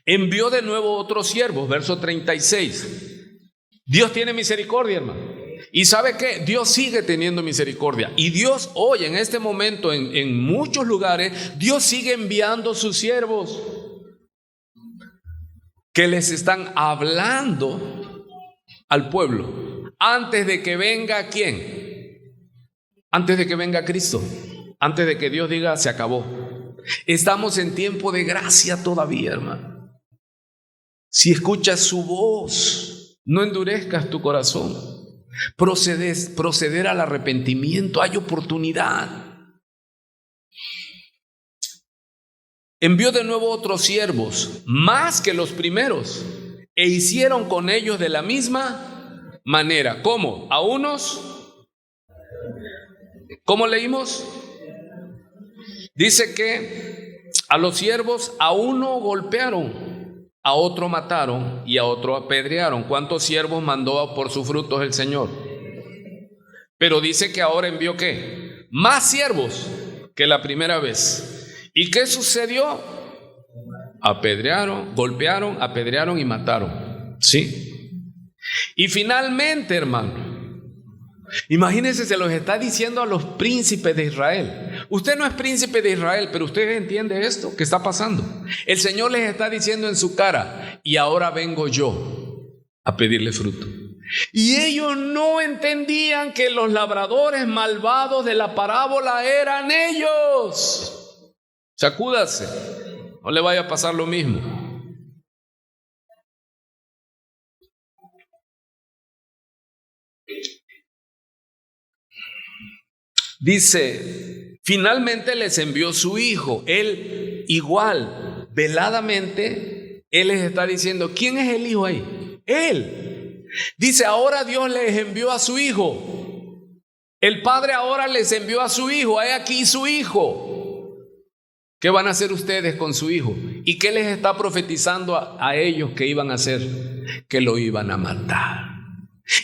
envió de nuevo otros siervos, verso 36. Dios tiene misericordia, hermano. ¿Y sabe qué? Dios sigue teniendo misericordia. Y Dios hoy, en este momento, en muchos lugares, Dios sigue enviando sus siervos que les están hablando al pueblo antes de que venga ¿quién? Antes de que venga Cristo, antes de que Dios diga se acabó. Estamos en tiempo de gracia todavía, hermano. Si escuchas su voz, no endurezcas tu corazón. Proceder al arrepentimiento, hay oportunidad. Envió de nuevo otros siervos, más que los primeros, e hicieron con ellos de la misma manera. ¿Cómo? A unos, ¿cómo leímos? Dice que a los siervos a uno golpearon, a otro mataron y a otro apedrearon. ¿Cuántos siervos mandó por sus frutos el Señor? Pero dice que ahora envió ¿qué? Más siervos que la primera vez. ¿Y qué sucedió? Apedrearon, golpearon, apedrearon y mataron. ¿Sí? Y finalmente, hermano, imagínense, se los está diciendo a los príncipes de Israel. Usted no es príncipe de Israel, pero usted entiende esto que está pasando. El Señor les está diciendo en su cara, y ahora vengo yo a pedirle fruto. Y ellos no entendían que los labradores malvados de la parábola eran ellos. Sacúdase, no le vaya a pasar lo mismo. Dice, finalmente les envió su hijo. Él igual, veladamente, él les está diciendo, ¿quién es el hijo ahí? Él. Dice, ahora Dios les envió a su hijo. El Padre ahora les envió a su hijo. He aquí su hijo. ¿Qué van a hacer ustedes con su hijo? ¿Y qué les está profetizando a ellos que iban a hacer? Que lo iban a matar.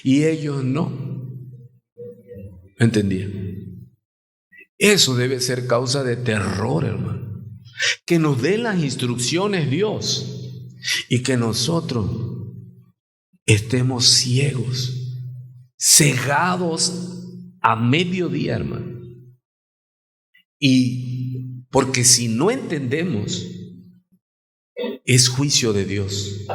Y ellos no entendían. Eso debe ser causa de terror, hermano. Que nos dé las instrucciones Dios y que nosotros estemos ciegos, cegados a mediodía, hermano. Y porque si no entendemos, es juicio de Dios.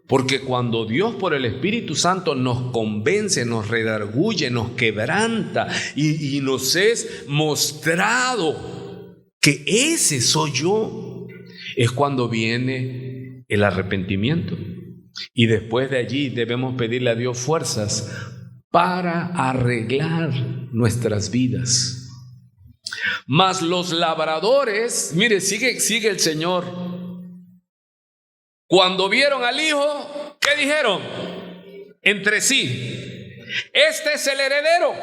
Porque cuando Dios por el Espíritu Santo nos convence, nos redarguye, nos quebranta y nos es mostrado que ese soy yo, es cuando viene el arrepentimiento. Y después de allí debemos pedirle a Dios fuerzas para arreglar nuestras vidas. Mas los labradores, mire, sigue el Señor. Cuando vieron al hijo, ¿qué dijeron? Entre sí, este es el heredero.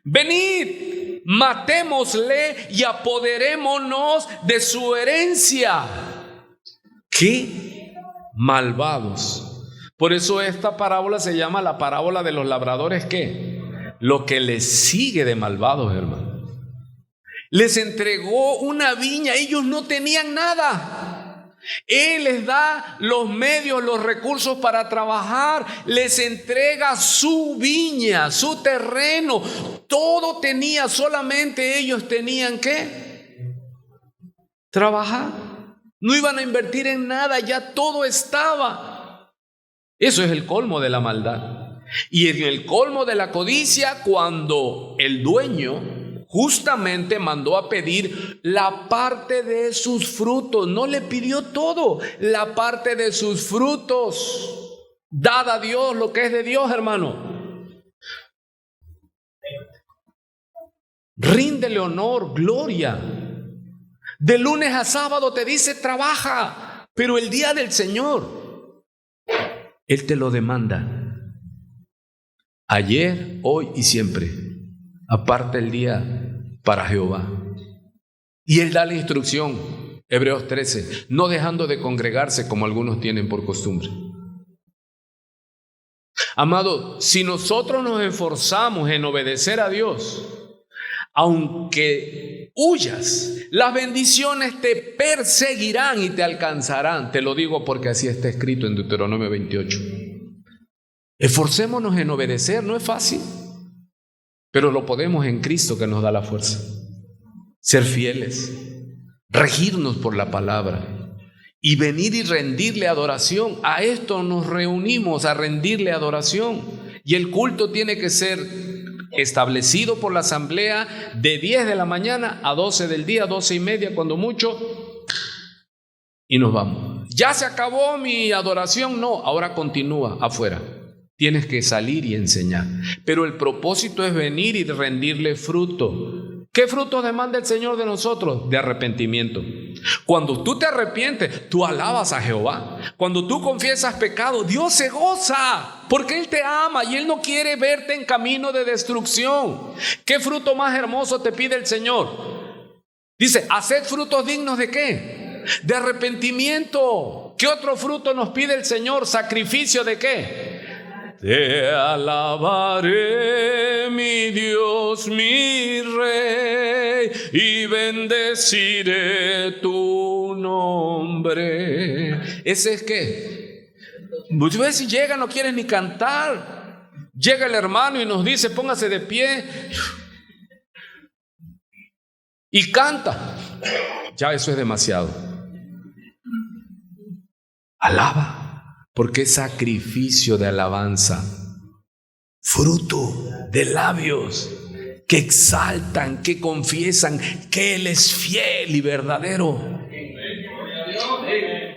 Venid, matémosle y apoderémonos de su herencia. ¡Qué malvados! Por eso esta parábola se llama la parábola de los labradores. ¿Qué? Lo que les sigue de malvados, hermano. Les entregó una viña, ellos no tenían nada. Él les da los medios, los recursos para trabajar, les entrega su viña, su terreno, todo tenía, solamente ellos tenían que trabajar. No iban a invertir en nada, ya todo estaba. Eso es el colmo de la maldad. Y en el colmo de la codicia, cuando el dueño justamente mandó a pedir la parte de sus frutos. No le pidió todo, la parte de sus frutos. Dad a Dios lo que es de Dios, hermano. Ríndele honor, gloria. De lunes a sábado te dice trabaja, pero el día del Señor, Él te lo demanda. Ayer, hoy y siempre. Aparta el día para Jehová. Y Él da la instrucción, Hebreos 13, no dejando de congregarse como algunos tienen por costumbre. Amado, si nosotros nos esforzamos en obedecer a Dios, aunque huyas, las bendiciones te perseguirán y te alcanzarán. Te lo digo porque así está escrito en Deuteronomio 28. Esforcémonos en obedecer, no es fácil, pero lo podemos en Cristo que nos da la fuerza. Ser fieles, regirnos por la palabra y venir y rendirle adoración. A esto nos reunimos, a rendirle adoración. Y el culto tiene que ser establecido por la asamblea de 10 de la mañana a 12 del día, 12:30 cuando mucho, y nos vamos. Ya se acabó mi adoración, no, ahora continúa afuera. Tienes que salir y enseñar, pero el propósito es venir y rendirle fruto. ¿Qué fruto demanda el Señor de nosotros? De arrepentimiento. Cuando tú te arrepientes, tú alabas a Jehová. Cuando tú confiesas pecado, Dios se goza, porque Él te ama y Él no quiere verte en camino de destrucción. ¿Qué fruto más hermoso te pide el Señor? Dice, haced frutos dignos ¿de qué? De arrepentimiento. ¿Qué otro fruto nos pide el Señor? ¿Sacrificio de qué? Te alabaré, mi Dios, mi Rey, y bendeciré tu nombre. ¿Ese es qué? Muchas veces llega, no quieres ni cantar. Llega el hermano y nos dice, póngase de pie y canta. Ya eso es demasiado. Alaba. Porque es sacrificio de alabanza, fruto de labios que exaltan, que confiesan que Él es fiel y verdadero.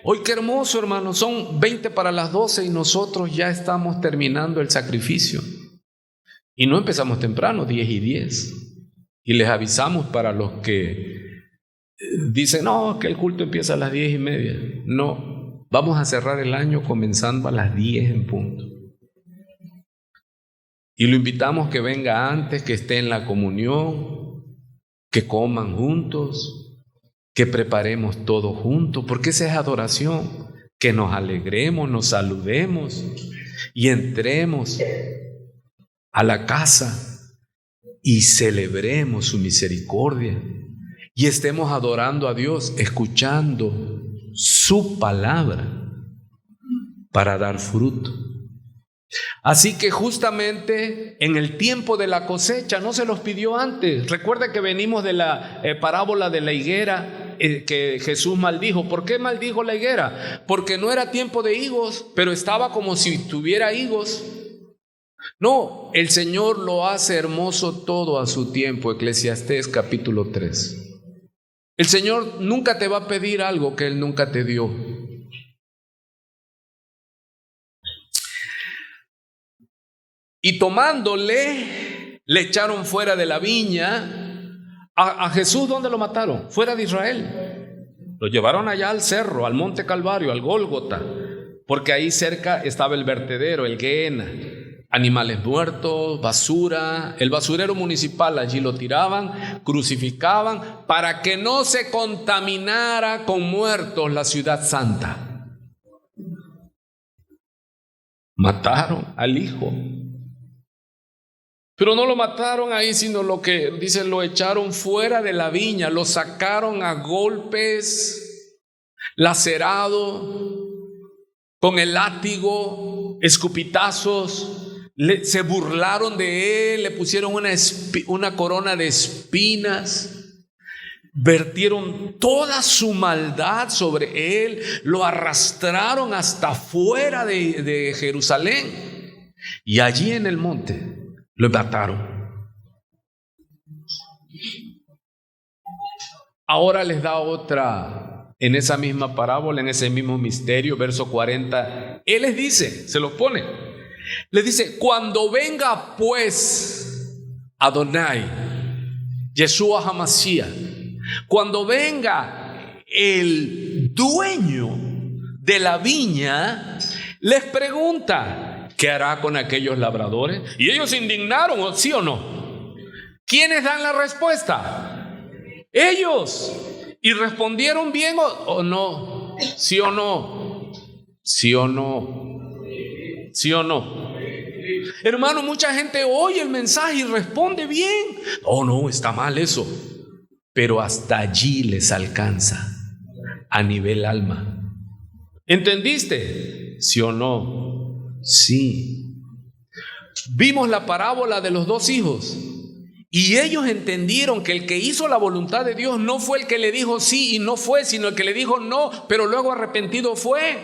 Hoy qué hermoso, hermano, son 20 para las 12 y nosotros ya estamos terminando el sacrificio. Y no empezamos temprano, 10:10. Y les avisamos para los que dicen, no, que el culto empieza a las 10:30. No. Vamos a cerrar el año comenzando a las 10 en punto. Y lo invitamos que venga antes, que esté en la comunión, que coman juntos, que preparemos todo juntos, porque esa es adoración, que nos alegremos, nos saludemos y entremos a la casa y celebremos su misericordia y estemos adorando a Dios, escuchando su palabra para dar fruto. Así que justamente en el tiempo de la cosecha, no se los pidió antes. Recuerda que venimos de la parábola de la higuera que Jesús maldijo. ¿Por qué maldijo la higuera? Porque no era tiempo de higos, pero estaba como si tuviera higos. No, el Señor lo hace hermoso todo a su tiempo. Eclesiastés capítulo 3. El Señor nunca te va a pedir algo que Él nunca te dio. Y tomándole, le echaron fuera de la viña. A Jesús, ¿dónde lo mataron? Fuera de Israel. Lo llevaron allá al cerro, al monte Calvario, al Gólgota, porque ahí cerca estaba el vertedero, el Gehenna. Animales muertos, basura, el basurero municipal, allí lo tiraban, crucificaban para que no se contaminara con muertos la ciudad santa. Mataron al hijo, pero no lo mataron ahí, sino lo que dice, lo echaron fuera de la viña, lo sacaron a golpes, lacerado, con el látigo, escupitazos. Se burlaron de él, le pusieron una corona de espinas, vertieron toda su maldad sobre él, lo arrastraron hasta fuera de Jerusalén y allí en el monte lo mataron. Ahora les da otra, en esa misma parábola, en ese mismo misterio, verso 40, él les dice, se los pone. Les dice, cuando venga pues Adonai, Yeshua HaMashiach, Cuando venga el dueño de la viña, les pregunta, ¿qué hará con aquellos labradores? Y ellos se indignaron, ¿sí o no? ¿Quiénes dan la respuesta? Ellos. ¿Y respondieron bien o no? ¿Sí o no? ¿Sí o no? ¿Sí o no? Hermano, mucha gente oye el mensaje y responde bien. Oh, no, está mal eso. Pero hasta allí les alcanza a nivel alma. ¿Entendiste? ¿Sí o no? Sí. Vimos la parábola de los dos hijos y ellos entendieron que el que hizo la voluntad de Dios no fue el que le dijo sí y no fue, sino el que le dijo no, pero luego arrepentido fue.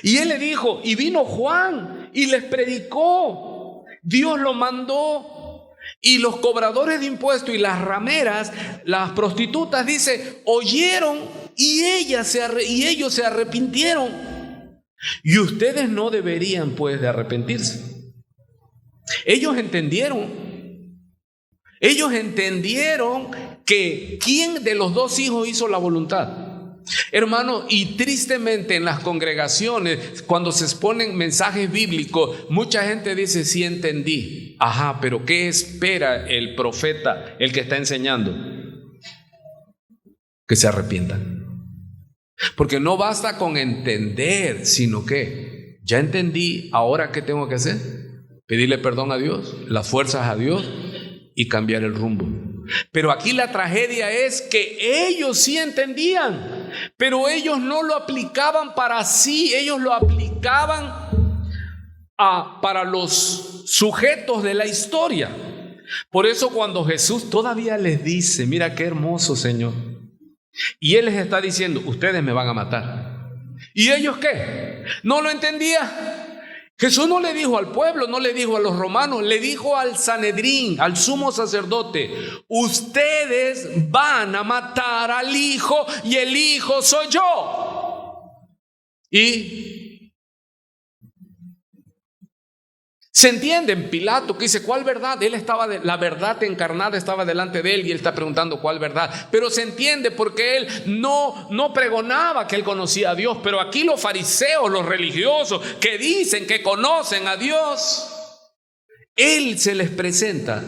Y él le dijo, y vino Juan y les predicó. Dios lo mandó. Y los cobradores de impuestos y las rameras, las prostitutas, dice, oyeron y ellos se arrepintieron. Y ustedes no deberían pues de arrepentirse. Ellos entendieron que quién de los dos hijos hizo la voluntad. Hermano, y tristemente en las congregaciones, cuando se exponen mensajes bíblicos, mucha gente dice, sí entendí. Ajá, pero ¿qué espera el profeta, el que está enseñando? Que se arrepientan. Porque no basta con entender, sino que ya entendí, ahora ¿qué tengo que hacer? Pedirle perdón a Dios, las fuerzas a Dios y cambiar el rumbo. Pero aquí la tragedia es que ellos sí entendían, pero ellos no lo aplicaban para sí, ellos lo aplicaban para los sujetos de la historia. Por eso cuando Jesús todavía les dice, mira qué hermoso Señor, y Él les está diciendo, ustedes me van a matar. ¿Y ellos qué? No lo entendían. Jesús no le dijo al pueblo, no le dijo a los romanos, le dijo al Sanedrín, al sumo sacerdote, ustedes van a matar al Hijo y el Hijo soy yo. Y se entiende en Pilato que dice, ¿cuál verdad? La verdad encarnada estaba delante de él y él está preguntando cuál verdad. Pero se entiende porque él no pregonaba que él conocía a Dios. Pero aquí los fariseos, los religiosos que dicen que conocen a Dios, él se les presenta,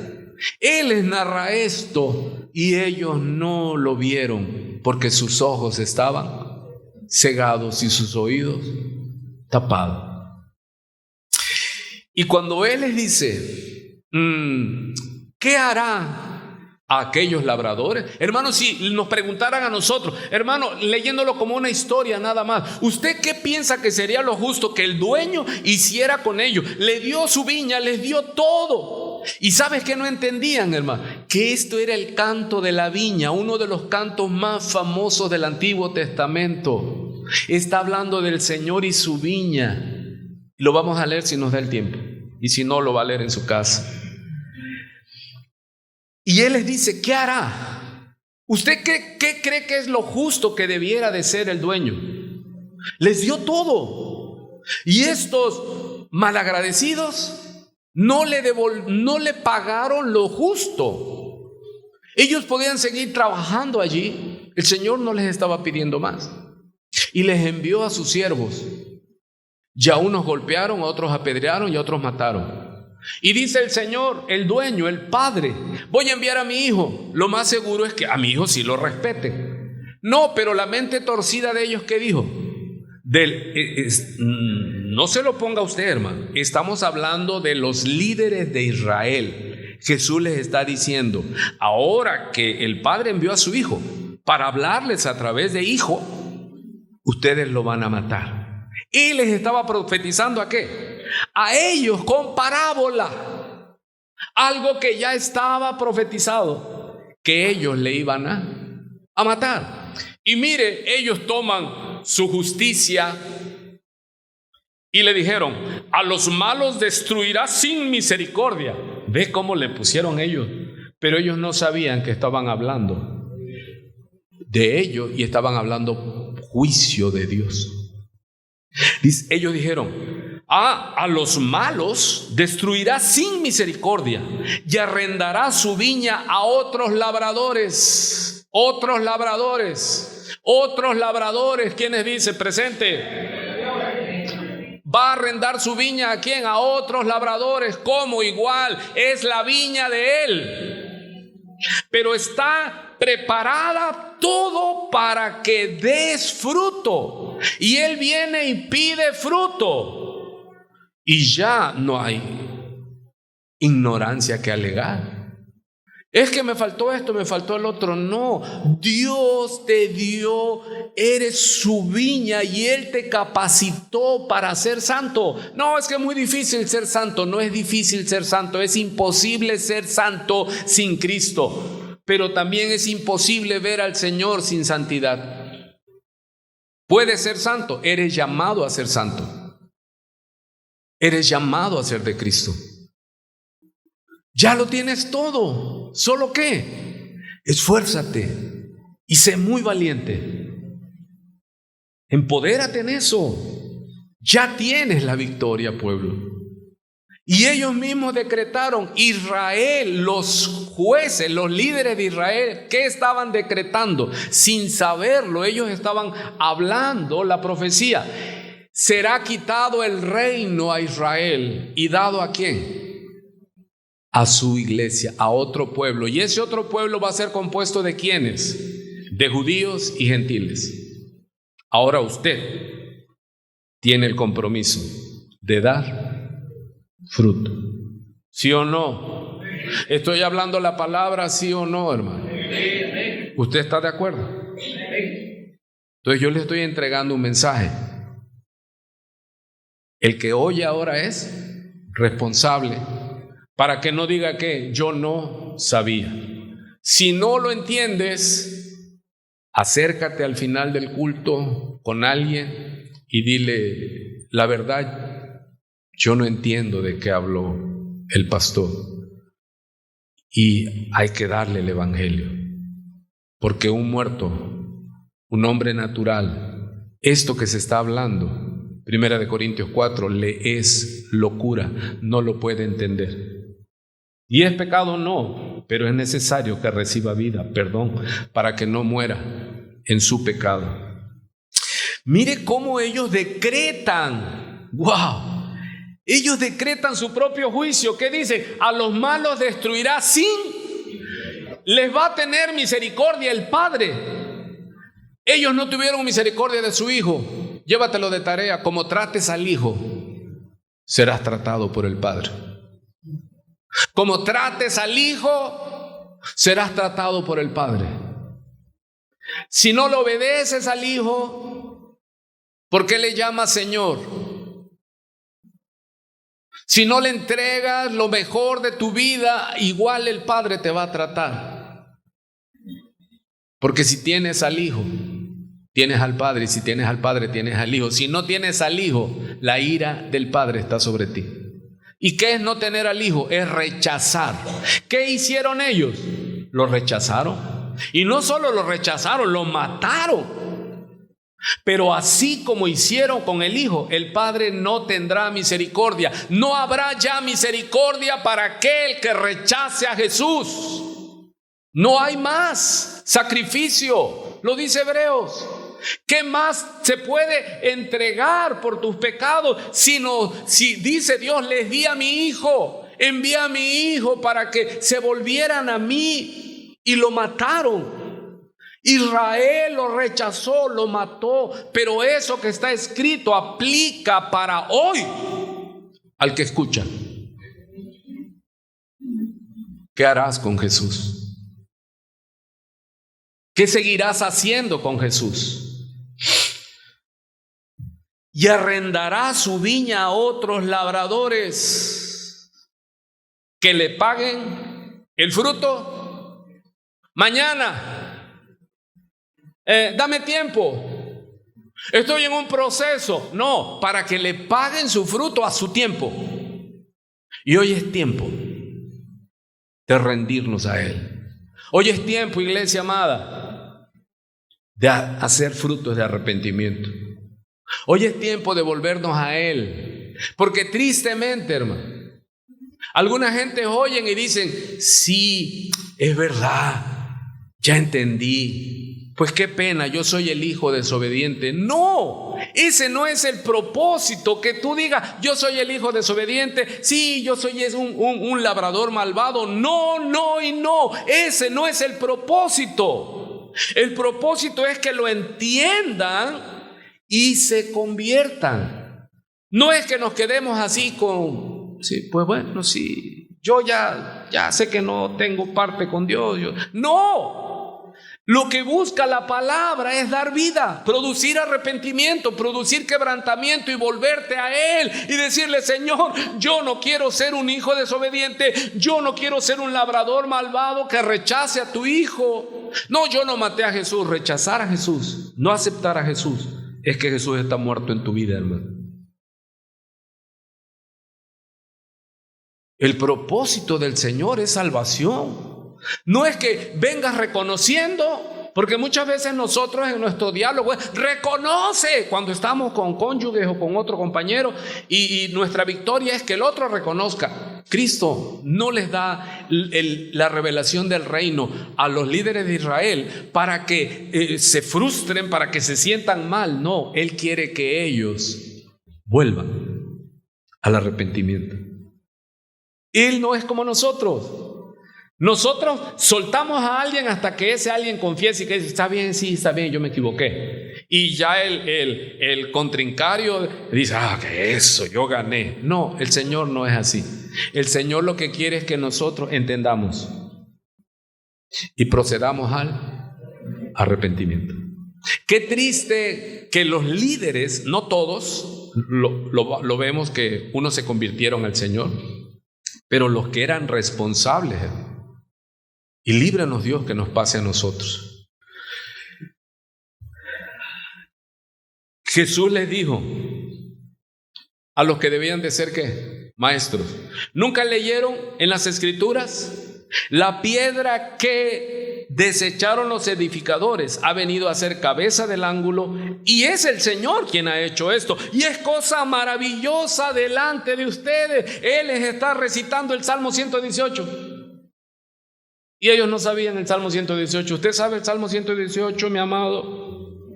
él les narra esto y ellos no lo vieron porque sus ojos estaban cegados y sus oídos tapados. Y cuando Él les dice, ¿qué hará a aquellos labradores? Hermanos, si nos preguntaran a nosotros, hermano, leyéndolo como una historia nada más, ¿usted qué piensa que sería lo justo que el dueño hiciera con ellos? Le dio su viña, les dio todo. ¿Y sabes qué no entendían, hermano? Que esto era el canto de la viña, uno de los cantos más famosos del Antiguo Testamento. Está hablando del Señor y su viña. Lo vamos a leer si nos da el tiempo. Y si no, lo va a leer en su casa. Y Él les dice, ¿qué hará? ¿Usted qué cree que es lo justo que debiera de ser el dueño? Les dio todo. Y estos malagradecidos no le pagaron lo justo. Ellos podían seguir trabajando allí. El Señor no les estaba pidiendo más. Y les envió a sus siervos. Ya unos golpearon, a otros apedrearon y a otros mataron. Y dice el Señor, el dueño, el padre, voy a enviar a mi hijo. Lo más seguro es que a mi hijo sí lo respeten. No, pero la mente torcida de ellos, ¿qué dijo? No se lo ponga usted, hermano. Estamos hablando de los líderes de Israel. Jesús les está diciendo, ahora que el padre envió a su hijo para hablarles a través de hijo, ustedes lo van a matar. Y les estaba profetizando ¿a qué? A ellos con parábola. Algo que ya estaba profetizado, que ellos le iban a matar. Y mire, ellos toman su justicia y le dijeron, a los malos destruirá sin misericordia. ¿Ve cómo le pusieron ellos? Pero ellos no sabían que estaban hablando de ellos y estaban hablando juicio de Dios. Ellos dijeron, a los malos destruirá sin misericordia y arrendará su viña a otros labradores. Otros labradores, ¿quiénes dice? Presente. Va a arrendar su viña ¿a quién? A otros labradores. ¿Cómo? Igual, es la viña de él. Pero está preparada todo para que des fruto. Y él viene y pide fruto. Y ya no hay ignorancia que alegar. Es que me faltó esto, me faltó el otro. No, Dios te dio, eres su viña y Él te capacitó para ser santo. No, es que es muy difícil ser santo. No es difícil ser santo, es imposible ser santo sin Cristo. Pero también es imposible ver al Señor sin santidad. Puedes ser santo, eres llamado a ser santo. Eres llamado a ser de Cristo. Ya lo tienes todo. ¿Solo qué? Esfuérzate y sé muy valiente. Empodérate en eso. Ya tienes la victoria, pueblo. Y ellos mismos decretaron, Israel, los jueces, los líderes de Israel, ¿qué estaban decretando? Sin saberlo, ellos estaban hablando la profecía. Será quitado el reino a Israel y dado ¿a quién? A su iglesia, a otro pueblo. Y ese otro pueblo va a ser compuesto ¿de quiénes? De judíos y gentiles. Ahora usted tiene el compromiso de dar fruto. ¿Sí o no? Estoy hablando la palabra sí o no, hermano. ¿Usted está de acuerdo? Entonces yo le estoy entregando un mensaje. El que oye ahora es responsable. Para que no diga que yo no sabía. Si no lo entiendes, acércate al final del culto con alguien y dile, la verdad, yo no entiendo de qué habló el pastor. Y hay que darle el evangelio. Porque un muerto, un hombre natural, esto que se está hablando, 1 Corintios 4, le es locura, no lo puede entender. ¿Y es pecado? No, pero es necesario que reciba vida, perdón, para que no muera en su pecado. Mire cómo ellos decretan, ¡wow! Ellos decretan su propio juicio. ¿Qué dicen? A los malos destruirá les va a tener misericordia el Padre. Ellos no tuvieron misericordia de su hijo. Llévatelo de tarea, como trates al hijo, serás tratado por el Padre. Como trates al hijo, serás tratado por el Padre. Si no le obedeces al hijo, ¿por qué le llamas Señor? Si no le entregas lo mejor de tu vida, igual el Padre te va a tratar. Porque si tienes al hijo, tienes al Padre, y si tienes al Padre, tienes al hijo. Si no tienes al hijo, la ira del Padre está sobre ti. ¿Y qué es no tener al hijo? Es rechazar. ¿Qué hicieron ellos? Lo rechazaron. Y no solo lo rechazaron, lo mataron. Pero así como hicieron con el hijo, el Padre no tendrá misericordia. No habrá ya misericordia para aquel que rechace a Jesús. No hay más sacrificio, lo dice Hebreos. ¿Qué más se puede entregar por tus pecados? Sino, si dice Dios, les di a mi hijo, envié a mi hijo para que se volvieran a mí, y lo mataron. Israel lo rechazó, lo mató, pero eso que está escrito aplica para hoy al que escucha. ¿Qué harás con Jesús? ¿Qué seguirás haciendo con Jesús? Y arrendará su viña a otros labradores que le paguen el fruto mañana. Dame tiempo, estoy en un proceso. No, para que le paguen su fruto a su tiempo. Y hoy es tiempo de rendirnos a Él. Hoy es tiempo, iglesia amada, de hacer frutos de arrepentimiento. Hoy es tiempo de volvernos a Él. Porque tristemente, hermano, alguna gente oyen y dicen, sí, es verdad, ya entendí, pues qué pena, yo soy el hijo desobediente. No, ese no es el propósito, que tú digas, yo soy el hijo desobediente, sí, yo soy un labrador malvado. No, no y no, ese no es el propósito. El propósito es que lo entiendan y se conviertan. No es que nos quedemos así con, sí, pues bueno, sí, yo ya sé que no tengo parte con Dios. No, lo que busca la palabra es dar vida, producir arrepentimiento, producir quebrantamiento y volverte a Él y decirle: Señor, yo no quiero ser un hijo desobediente, yo no quiero ser un labrador malvado que rechace a tu hijo. No, yo no maté a Jesús. Rechazar a Jesús, no aceptar a Jesús, es que Jesús está muerto en tu vida, hermano. El propósito del Señor es salvación. No es que vengas reconociendo, porque muchas veces nosotros en nuestro diálogo reconoce cuando estamos con cónyuges o con otro compañero, y nuestra victoria es que el otro reconozca. Cristo no les da la revelación del reino a los líderes de Israel para que se frustren, para que se sientan mal. No, Él quiere que ellos vuelvan al arrepentimiento. Él no es como nosotros. Nosotros soltamos a alguien hasta que ese alguien confiese y que dice: está bien, sí, está bien, yo me equivoqué. Y ya el contrincario dice: que eso, yo gané. No, el Señor no es así. El Señor lo que quiere es que nosotros entendamos y procedamos al arrepentimiento. Qué triste que los líderes, no todos, lo vemos que unos se convirtieron al Señor, pero los que eran responsables, y líbranos Dios que nos pase a nosotros. Jesús les dijo a los que debían de ser ¿qué? Maestros. ¿Nunca leyeron en las Escrituras? La piedra que desecharon los edificadores ha venido a ser cabeza del ángulo, y es el Señor quien ha hecho esto, y es cosa maravillosa delante de ustedes. Él les está recitando el Salmo 118 y ellos no sabían el Salmo 118. ¿Usted sabe el Salmo 118, mi amado?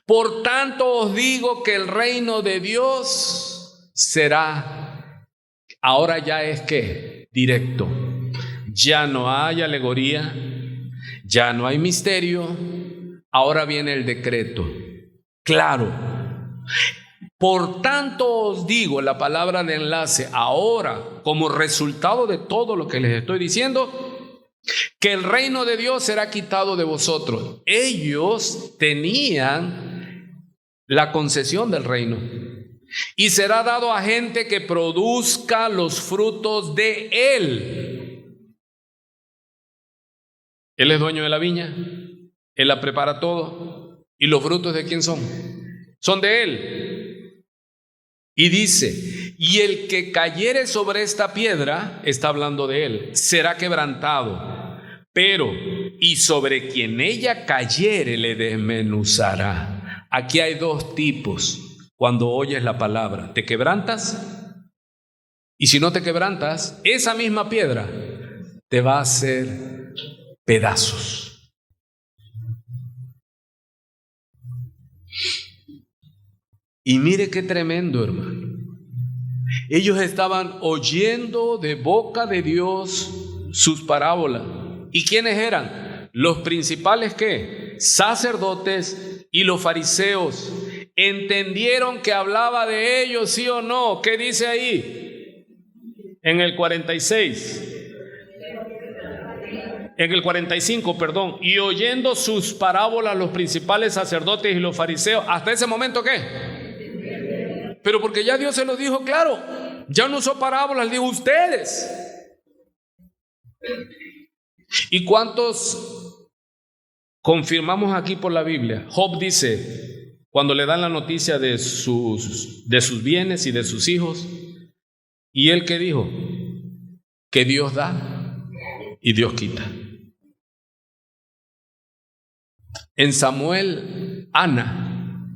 Por tanto os digo que el reino de Dios será, ahora ya es que directo, ya no hay alegoría, ya no hay misterio, ahora viene el decreto, claro. Por tanto os digo, la palabra de enlace, ahora como resultado de todo lo que les estoy diciendo, que el reino de Dios será quitado de vosotros. Ellos tenían la concesión del reino y será dado a gente que produzca los frutos de Él. Él es dueño de la viña, Él la prepara todo, y los frutos ¿de quién son? Son de Él. Y dice: y el que cayere sobre esta piedra, está hablando de Él, será quebrantado, pero y sobre quien ella cayere le desmenuzará. Aquí hay dos tipos. Cuando oyes la palabra, ¿te quebrantas? Y si no te quebrantas, esa misma piedra te va a hacer pedazos. Y mire qué tremendo, hermano. Ellos estaban oyendo de boca de Dios sus parábolas. ¿Y quiénes eran? Los principales ¿qué? Sacerdotes y los fariseos. ¿Entendieron que hablaba de ellos, sí o no? ¿Qué dice ahí? En el 46. En el 45, perdón. Y oyendo sus parábolas los principales sacerdotes y los fariseos. ¿Hasta ese momento qué? Pero porque ya Dios se lo dijo claro. Ya no usó parábolas, dijo ustedes. ¿Y cuántos confirmamos aquí por la Biblia? Job dice, cuando le dan la noticia de sus bienes y de sus hijos, ¿y él qué dijo? Que Dios da y Dios quita. En Samuel, Ana,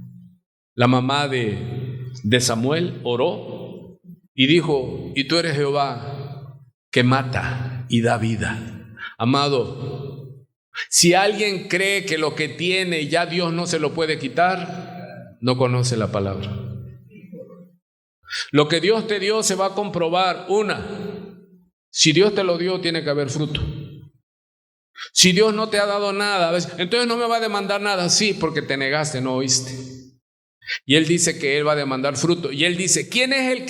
la mamá de Samuel, oró y dijo: y tú eres Jehová que mata y da vida. Amado, Si alguien cree que lo que tiene ya Dios no se lo puede quitar, no conoce la palabra. Lo que Dios te dio se va a comprobar. Si Dios te lo dio, tiene que haber fruto. Si Dios no te ha dado nada, entonces no me va a demandar nada. Sí, porque te negaste, no oíste. Y Él dice que Él va a demandar fruto. Y Él dice, ¿quién es el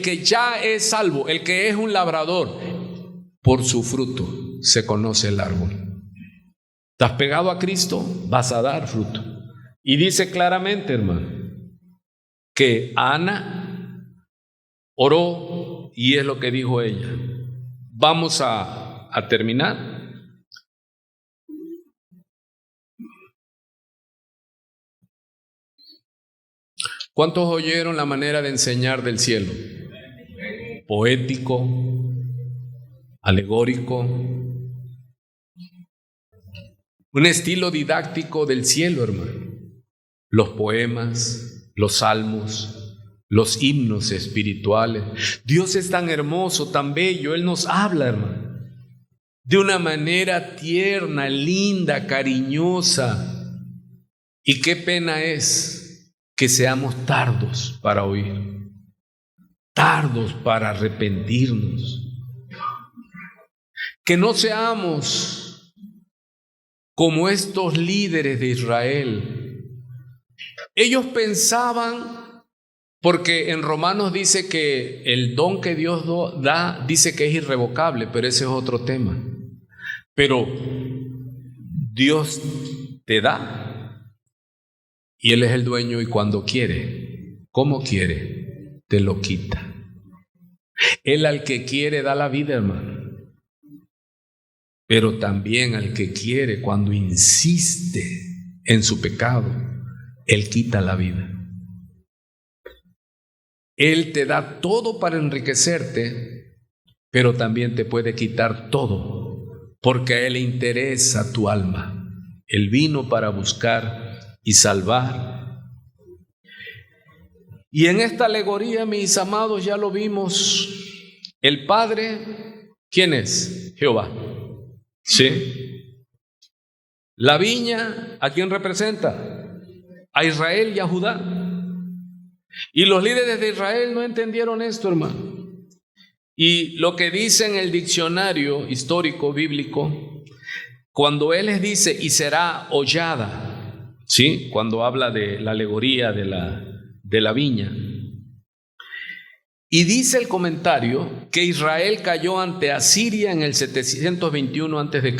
que ya es salvo? El que es un labrador. Por su fruto se conoce el árbol. ¿Estás pegado a Cristo? Vas a dar fruto. Y dice claramente, hermano, que Ana oró y es lo que dijo ella. Vamos a terminar. ¿Cuántos oyeron la manera de enseñar del cielo? Poético, alegórico, un estilo didáctico del cielo, hermano. Los poemas, los salmos, los himnos espirituales. Dios es tan hermoso, tan bello. Él nos habla, hermano, de una manera tierna, linda, cariñosa. Y qué pena es que seamos tardos para oír, tardos para arrepentirnos. Que no seamos como estos líderes de Israel. Ellos pensaban, porque en Romanos dice que el don que Dios da, dice que es irrevocable, pero ese es otro tema. Pero Dios te da. Y Él es el dueño y cuando quiere, como quiere, te lo quita. Él al que quiere da la vida, hermano. Pero también al que quiere, cuando insiste en su pecado, Él quita la vida. Él te da todo para enriquecerte, pero también te puede quitar todo, porque a Él le interesa tu alma. Él vino para buscar y salvar. Y en esta alegoría, mis amados, ya lo vimos. El Padre, ¿quién es? Jehová. Sí. La viña, ¿a quién representa? A Israel y a Judá. Y los líderes de Israel no entendieron esto, hermano. Y lo que dice en el diccionario histórico bíblico, cuando Él les dice, y será hollada, ¿sí? Cuando habla de la alegoría de la viña. Y dice el comentario que Israel cayó ante Asiria en el 721 a.C.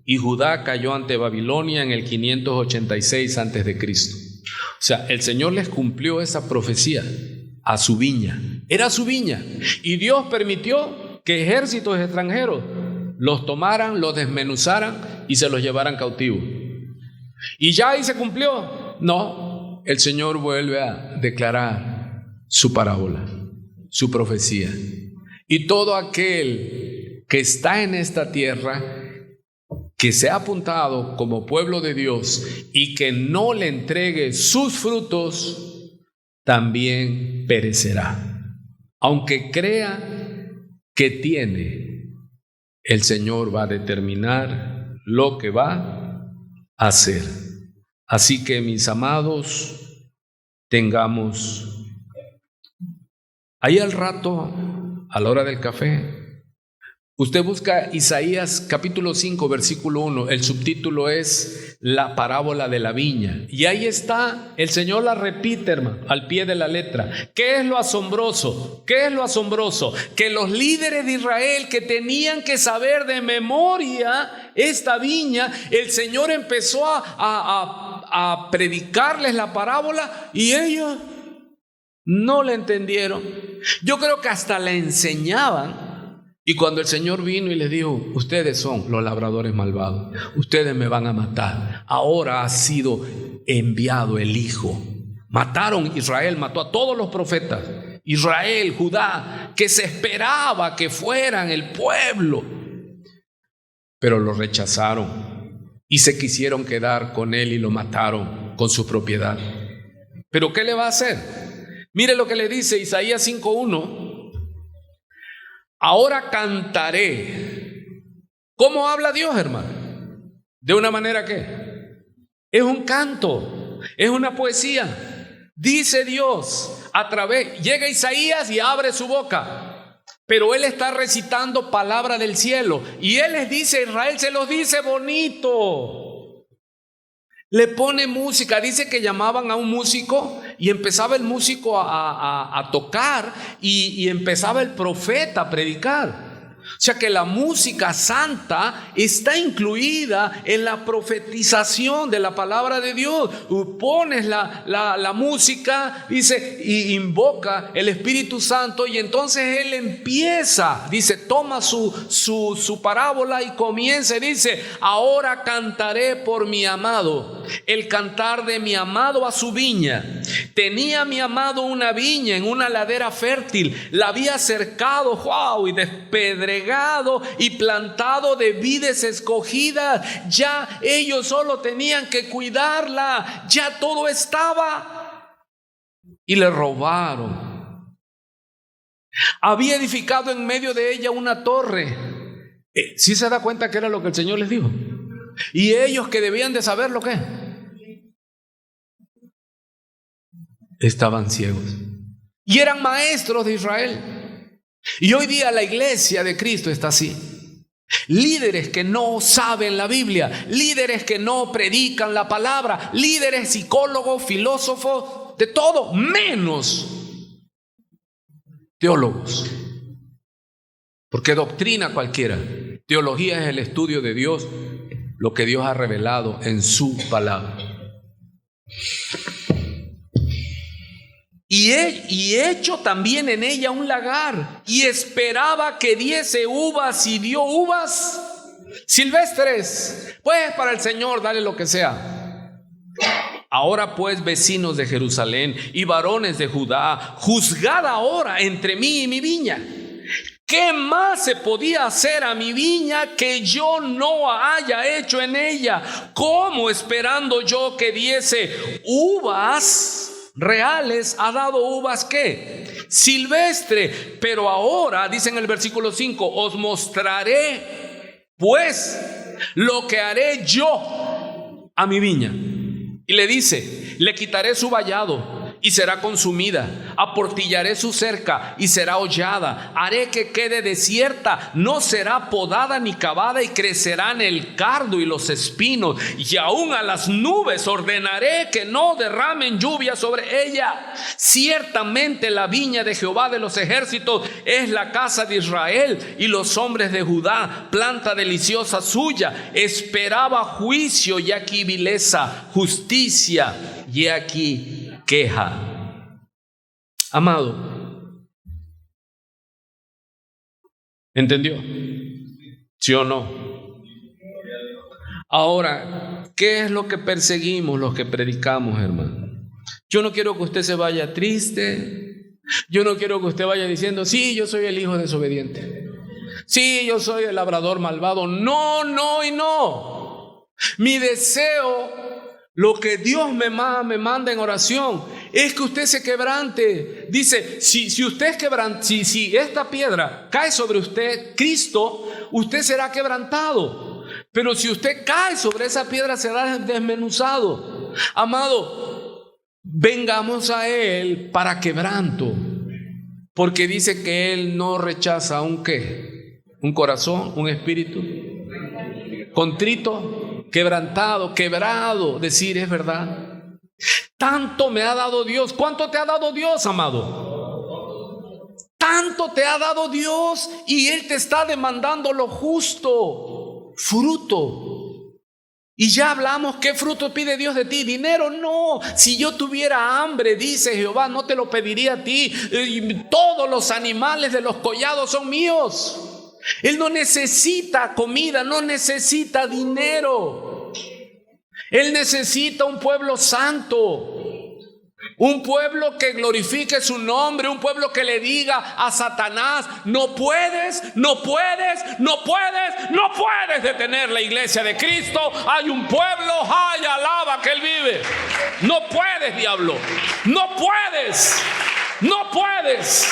y Judá cayó ante Babilonia en el 586 a.C. O sea, el Señor les cumplió esa profecía a su viña. Era su viña. Y Dios permitió que ejércitos extranjeros los tomaran, los desmenuzaran y se los llevaran cautivos. ¿Y ya ahí se cumplió? No, el Señor vuelve a declarar su parábola, su profecía. Y todo aquel que está en esta tierra, que se ha apuntado como pueblo de Dios y que no le entregue sus frutos, también perecerá. Aunque crea que tiene, el Señor va a determinar lo que va hacer. Así que, mis amados, tengamos ahí al rato, a la hora del café, usted busca Isaías capítulo 5 versículo 1, el subtítulo es la parábola de la viña, y ahí está, el Señor la repite, hermano, al pie de la letra. ¿Qué es lo asombroso? ¿Qué es lo asombroso? Que los líderes de Israel que tenían que saber de memoria esta viña, el Señor empezó a predicarles la parábola y ellos no la entendieron. Yo creo que hasta la enseñaban. Y cuando el Señor vino y les dijo, ustedes son los labradores malvados, ustedes me van a matar, ahora ha sido enviado el Hijo. Mataron, Israel mató a todos los profetas, Israel, Judá, que se esperaba que fueran el pueblo, pero lo rechazaron y se quisieron quedar con él y lo mataron con su propiedad. ¿Pero qué le va a hacer? Mire lo que le dice Isaías 5:1. Ahora cantaré. ¿Cómo habla Dios, hermano? ¿De una manera qué? Es un canto, es una poesía. Dice Dios a través, llega Isaías y abre su boca, pero él está recitando palabra del cielo y él les dice, Israel se los dice bonito. Le pone música, dice que llamaban a un músico y empezaba el músico a tocar y empezaba el profeta a predicar. O sea que la música santa está incluida en la profetización de la palabra de Dios. Pones la música, dice, y invoca el Espíritu Santo y entonces él empieza, dice, toma su parábola y comienza y dice, ahora cantaré por mi amado, el cantar de mi amado a su viña. Tenía mi amado una viña en una ladera fértil, la había cercado, wow, y despedregado y plantado de vides escogidas. Ya ellos solo tenían que cuidarla, ya todo estaba. Y le robaron. Había edificado en medio de ella una torre. ¿Sí se da cuenta que era lo que el Señor les dijo? Y ellos, que debían de saber lo que estaban ciegos y eran maestros de Israel. Y hoy día la iglesia de Cristo está así. Líderes que no saben la Biblia, líderes que no predican la palabra, líderes psicólogos, filósofos, de todo, menos teólogos. Porque doctrina cualquiera. Teología es el estudio de Dios, lo que Dios ha revelado en su palabra. Y hecho también en ella un lagar, y esperaba que diese uvas, y dio uvas silvestres. Pues para el Señor dale lo que sea. Ahora pues, vecinos de Jerusalén y varones de Judá, juzgad ahora entre mí y mi viña. ¿Qué más se podía hacer a mi viña que yo no haya hecho en ella? ¿Cómo esperando yo que diese uvas reales ha dado uvas ¿qué? Silvestre? Pero ahora, dice en el versículo 5, os mostraré pues lo que haré yo a mi viña. Y le dice, le quitaré su vallado y será consumida, aportillaré su cerca y será hollada, haré que quede desierta, no será podada ni cavada, y crecerán el cardo y los espinos, y aún a las nubes ordenaré que no derramen lluvia sobre ella. Ciertamente la viña de Jehová de los ejércitos es la casa de Israel, y los hombres de Judá, planta deliciosa suya. Esperaba juicio, y aquí vileza, justicia, y aquí queja. Amado, ¿entendió? ¿Sí o no? Ahora, ¿qué es lo que perseguimos los que predicamos, hermano? Yo no quiero que usted se vaya triste. Yo no quiero que usted vaya diciendo, sí, yo soy el hijo desobediente. Sí, yo soy el labrador malvado. No, no y no. Mi deseo, lo que Dios me manda en oración, es que usted se quebrante. Dice, si usted es quebrante, si esta piedra cae sobre usted, Cristo, usted será quebrantado. Pero si usted cae sobre esa piedra, será desmenuzado. Amado, vengamos a Él para quebranto, porque dice que Él no rechaza un ¿qué? Un corazón, un espíritu contrito, quebrantado, quebrado. Decir, es verdad, tanto me ha dado Dios. ¿Cuánto te ha dado Dios, amado? Tanto te ha dado Dios, y Él te está demandando lo justo, fruto. Y ya hablamos, ¿qué fruto pide Dios de ti? ¿Dinero? No. Si yo tuviera hambre, dice Jehová, no te lo pediría a ti. Todos los animales de los collados son míos. Él no necesita comida, no necesita dinero. Él necesita un pueblo santo, un pueblo que glorifique su nombre, un pueblo que le diga a Satanás, no puedes, no puedes, no puedes, no puedes detener la iglesia de Cristo. Hay un pueblo, ay, alaba que Él vive. No puedes, diablo, no puedes, no puedes.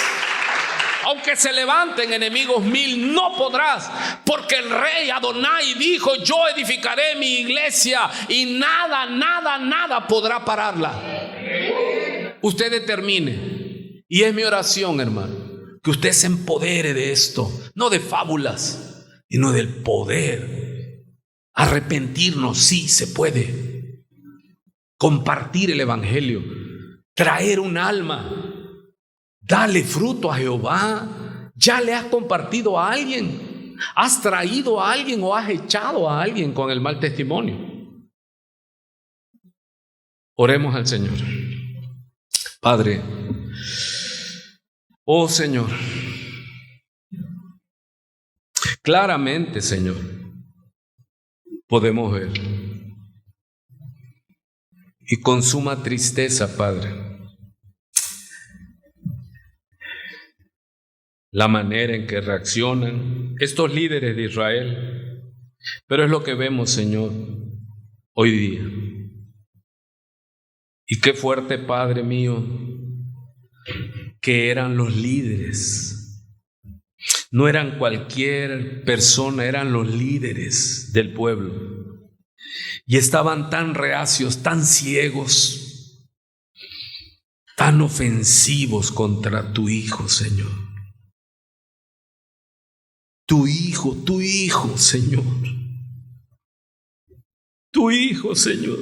aunque se levanten enemigos 1000, no podrás, porque el rey Adonai dijo: yo edificaré mi iglesia y nada podrá pararla. Usted determine, y es mi oración, hermano, que usted se empodere de esto, no de fábulas, sino del poder. Arrepentirnos, sí se puede. Compartir el evangelio, traer un alma. Dale fruto a Jehová. ¿Ya le has compartido a alguien? ¿Has traído a alguien o has echado a alguien con el mal testimonio? Oremos al Señor. Padre, oh Señor, claramente, Señor, podemos ver, y con suma tristeza, Padre, la manera en que reaccionan estos líderes de Israel. Pero es lo que vemos, Señor, hoy día. Y qué fuerte, Padre mío, que eran los líderes. No eran cualquier persona, eran los líderes del pueblo. Y estaban tan reacios, tan ciegos, tan ofensivos contra tu Hijo, Señor. Tu Hijo, Señor. Tu Hijo, Señor.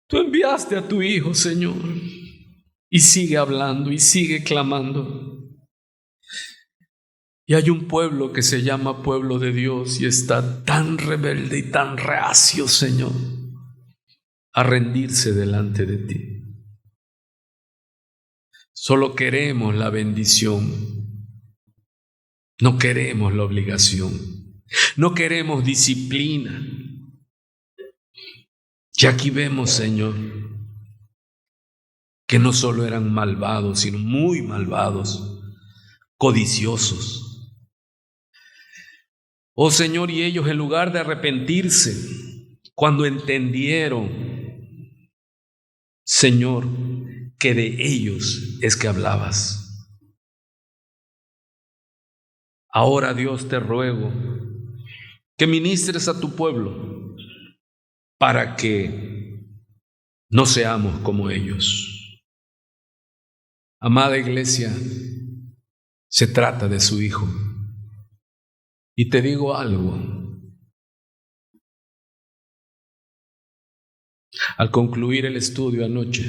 Tú enviaste a tu Hijo, Señor. Y sigue hablando y sigue clamando. Y hay un pueblo que se llama pueblo de Dios y está tan rebelde y tan reacio, Señor, a rendirse delante de ti. Solo queremos la bendición. No queremos la obligación, no queremos disciplina. Y aquí vemos, Señor, que no solo eran malvados, sino muy malvados, codiciosos. Oh Señor, y ellos, en lugar de arrepentirse, cuando entendieron, Señor, que de ellos es que hablabas. Ahora, Dios, te ruego que ministres a tu pueblo para que no seamos como ellos. Amada iglesia, se trata de su Hijo. Y te digo algo. Al concluir el estudio anoche,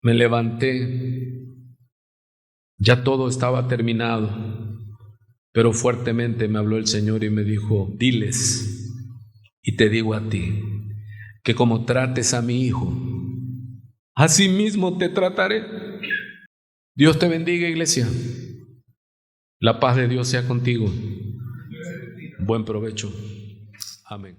me levanté. Ya todo estaba terminado. Pero fuertemente me habló el Señor y me dijo: diles, y te digo a ti, que como trates a mi Hijo, así mismo te trataré. Dios te bendiga, iglesia. La paz de Dios sea contigo. Buen provecho. Amén.